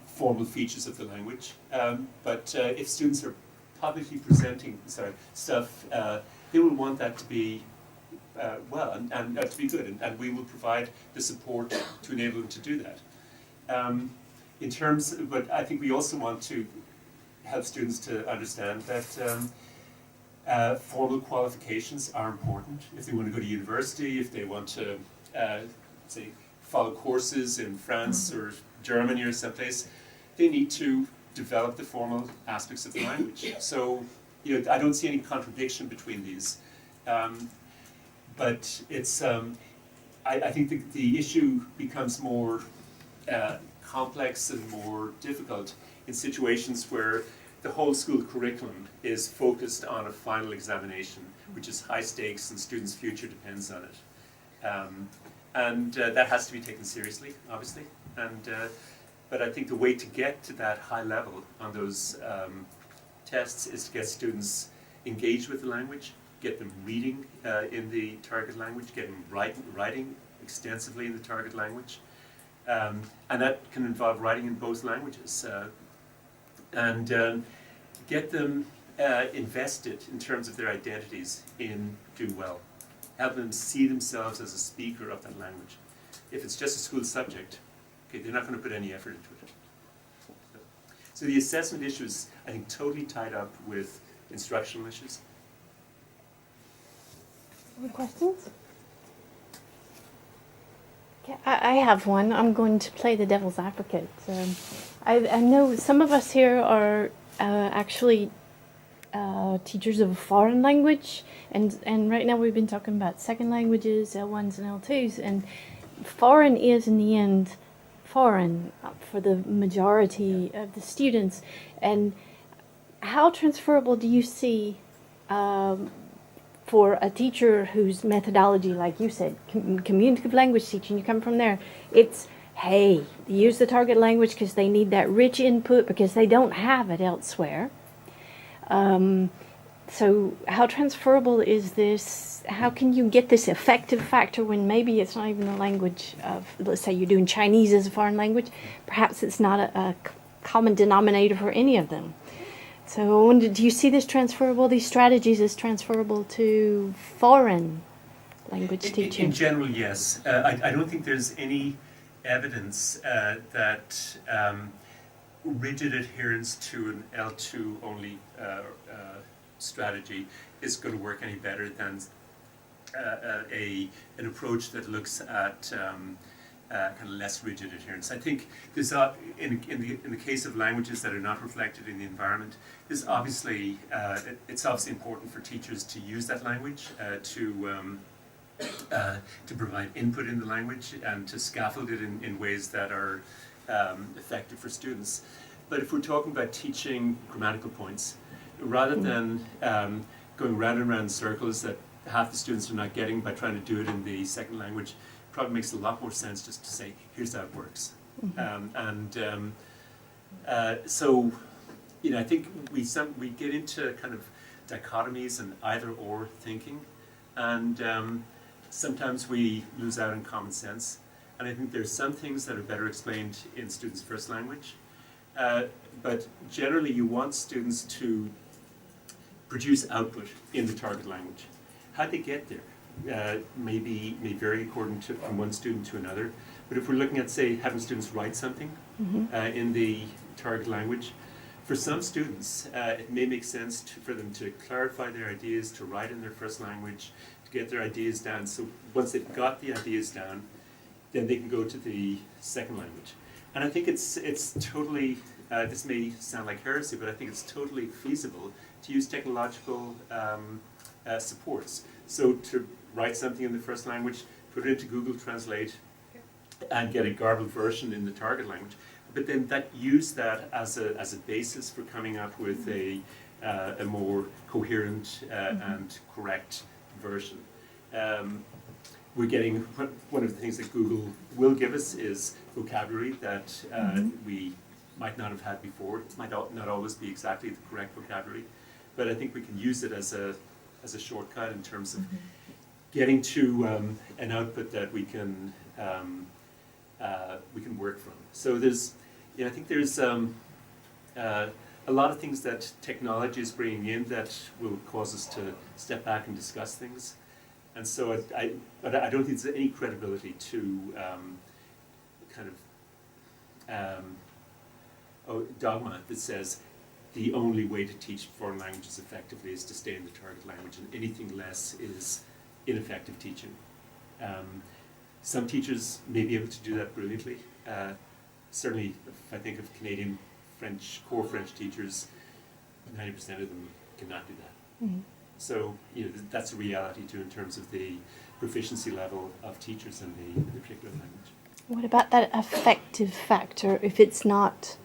Speaker 1: formal features of the language, but if students are publicly presenting stuff, they will want that to be well and to be good, and we will provide the support to enable them to do that. But I think we also want to help students to understand that formal qualifications are important. If they want to go to university, if they want to, say, follow courses in France or Germany or someplace, they need to develop the formal aspects of the language. So, I don't see any contradiction between these. But it's, I think the issue becomes more complex and more difficult in situations where the whole school curriculum is focused on a final examination, which is high stakes and students' future depends on it. That has to be taken seriously, obviously. But I think the way to get to that high level on those tests is to get students engaged with the language, get them reading in the target language, get them writing extensively in the target language, And that can involve writing in both languages. And get them invested in terms of their identities in doing well. Help them see themselves as a speaker of that language. If it's just a school subject, okay, they're not going to put any effort into it. So the assessment issue is, I think, totally tied up with instructional issues.
Speaker 5: Any questions? Okay, I have one. I'm going to play the devil's advocate. I know some of us here are actually teachers of a foreign language, and right now we've been talking about second languages, L1s and L2s, and foreign is in the end foreign for the majority of the students. And how transferable do you see for a teacher whose methodology, like you said, communicative language teaching, you come from there, it's, hey, use the target language because they need that rich input because they don't have it elsewhere. So how transferable is this? How can you get this affective factor when maybe it's not even the language of, let's say you're doing Chinese as a foreign language, perhaps it's not a common denominator for any of them. So I wondered, do you see this transferable, these strategies as transferable to foreign language teaching?
Speaker 1: In general, yes. I don't think there's any evidence that rigid adherence to an L2 only strategy is going to work any better than an approach that looks at kind of less rigid adherence. I think there's in the case of languages that are not reflected in the environment, there's obviously it's obviously important for teachers to use that language to provide input in the language and to scaffold it in ways that are effective for students. But if we're talking about teaching grammatical points, rather than going round and round in circles that half the students are not getting by trying to do it in the second language, it probably makes a lot more sense just to say, here's how it works. So, you know, I think we get into kind of dichotomies and either or thinking, and sometimes we lose out on common sense. And I think there's some things that are better explained in students' first language, but generally you want students to produce output in the target language. How they get there may vary according to from one student to another. But if we're looking at, say, having students write something in the target language, for some students it may make sense for them to clarify their ideas, to write in their first language, to get their ideas down. So once they've got the ideas down, then they can go to the second language. And I think it's totally, this may sound like heresy, but I think it's totally feasible to use technological supports. So to write something in the first language, put it into Google Translate, and get a garbled version in the target language. But then use that as a basis for coming up with a more coherent and correct version. We're getting, one of the things that Google will give us is vocabulary that we might not have had before. It might not always be exactly the correct vocabulary, but I think we can use it as a shortcut in terms of getting to an output that we can work from. So there's, I think there's a lot of things that technology is bringing in that will cause us to step back and discuss things. And so but I don't think there's any credibility to dogma that says the only way to teach foreign languages effectively is to stay in the target language, and anything less is ineffective teaching. Some teachers may be able to do that brilliantly. Certainly, if I think of Canadian core French teachers, 90% of them cannot do that. So that's a reality too in terms of the proficiency level of teachers in the particular language.
Speaker 5: What about that affective factor if it's not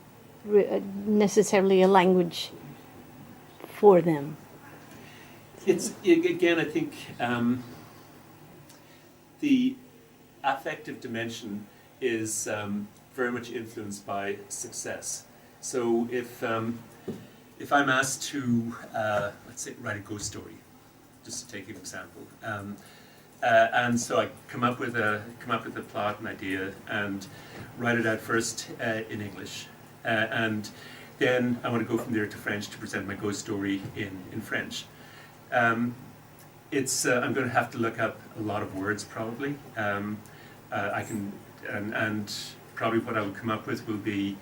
Speaker 5: necessarily a language for them?
Speaker 1: It's, again, I think the affective dimension is very much influenced by success. So if I'm asked to, let's say, write a ghost story, just to take an example, And so I come up with a plot, an idea, and write it out first in English, and then I want to go from there to French to present my ghost story in French. I'm going to have to look up a lot of words probably. I can and probably what I will come up with will be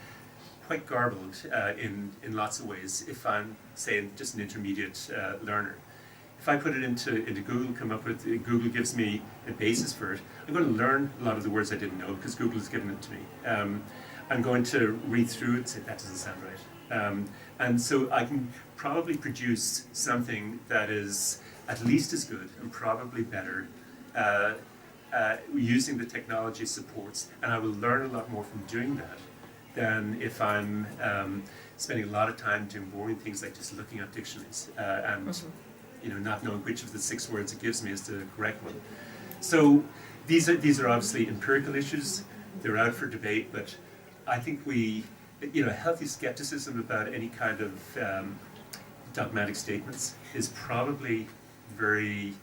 Speaker 1: quite garbled in lots of ways if I'm, say, just an intermediate learner. If I put it into Google, Google gives me a basis for it, I'm going to learn a lot of the words I didn't know because Google has given it to me. I'm going to read through it and say, that doesn't sound right. And so I can probably produce something that is at least as good and probably better using the technology supports, and I will learn a lot more from doing that than if I'm spending a lot of time doing boring things like just looking up dictionaries and not knowing which of the 6 words it gives me is the correct one. So these are obviously empirical issues. They're out for debate, but I think healthy skepticism about any kind of dogmatic statements is probably very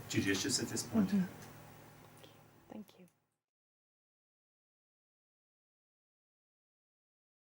Speaker 1: judicious at this point.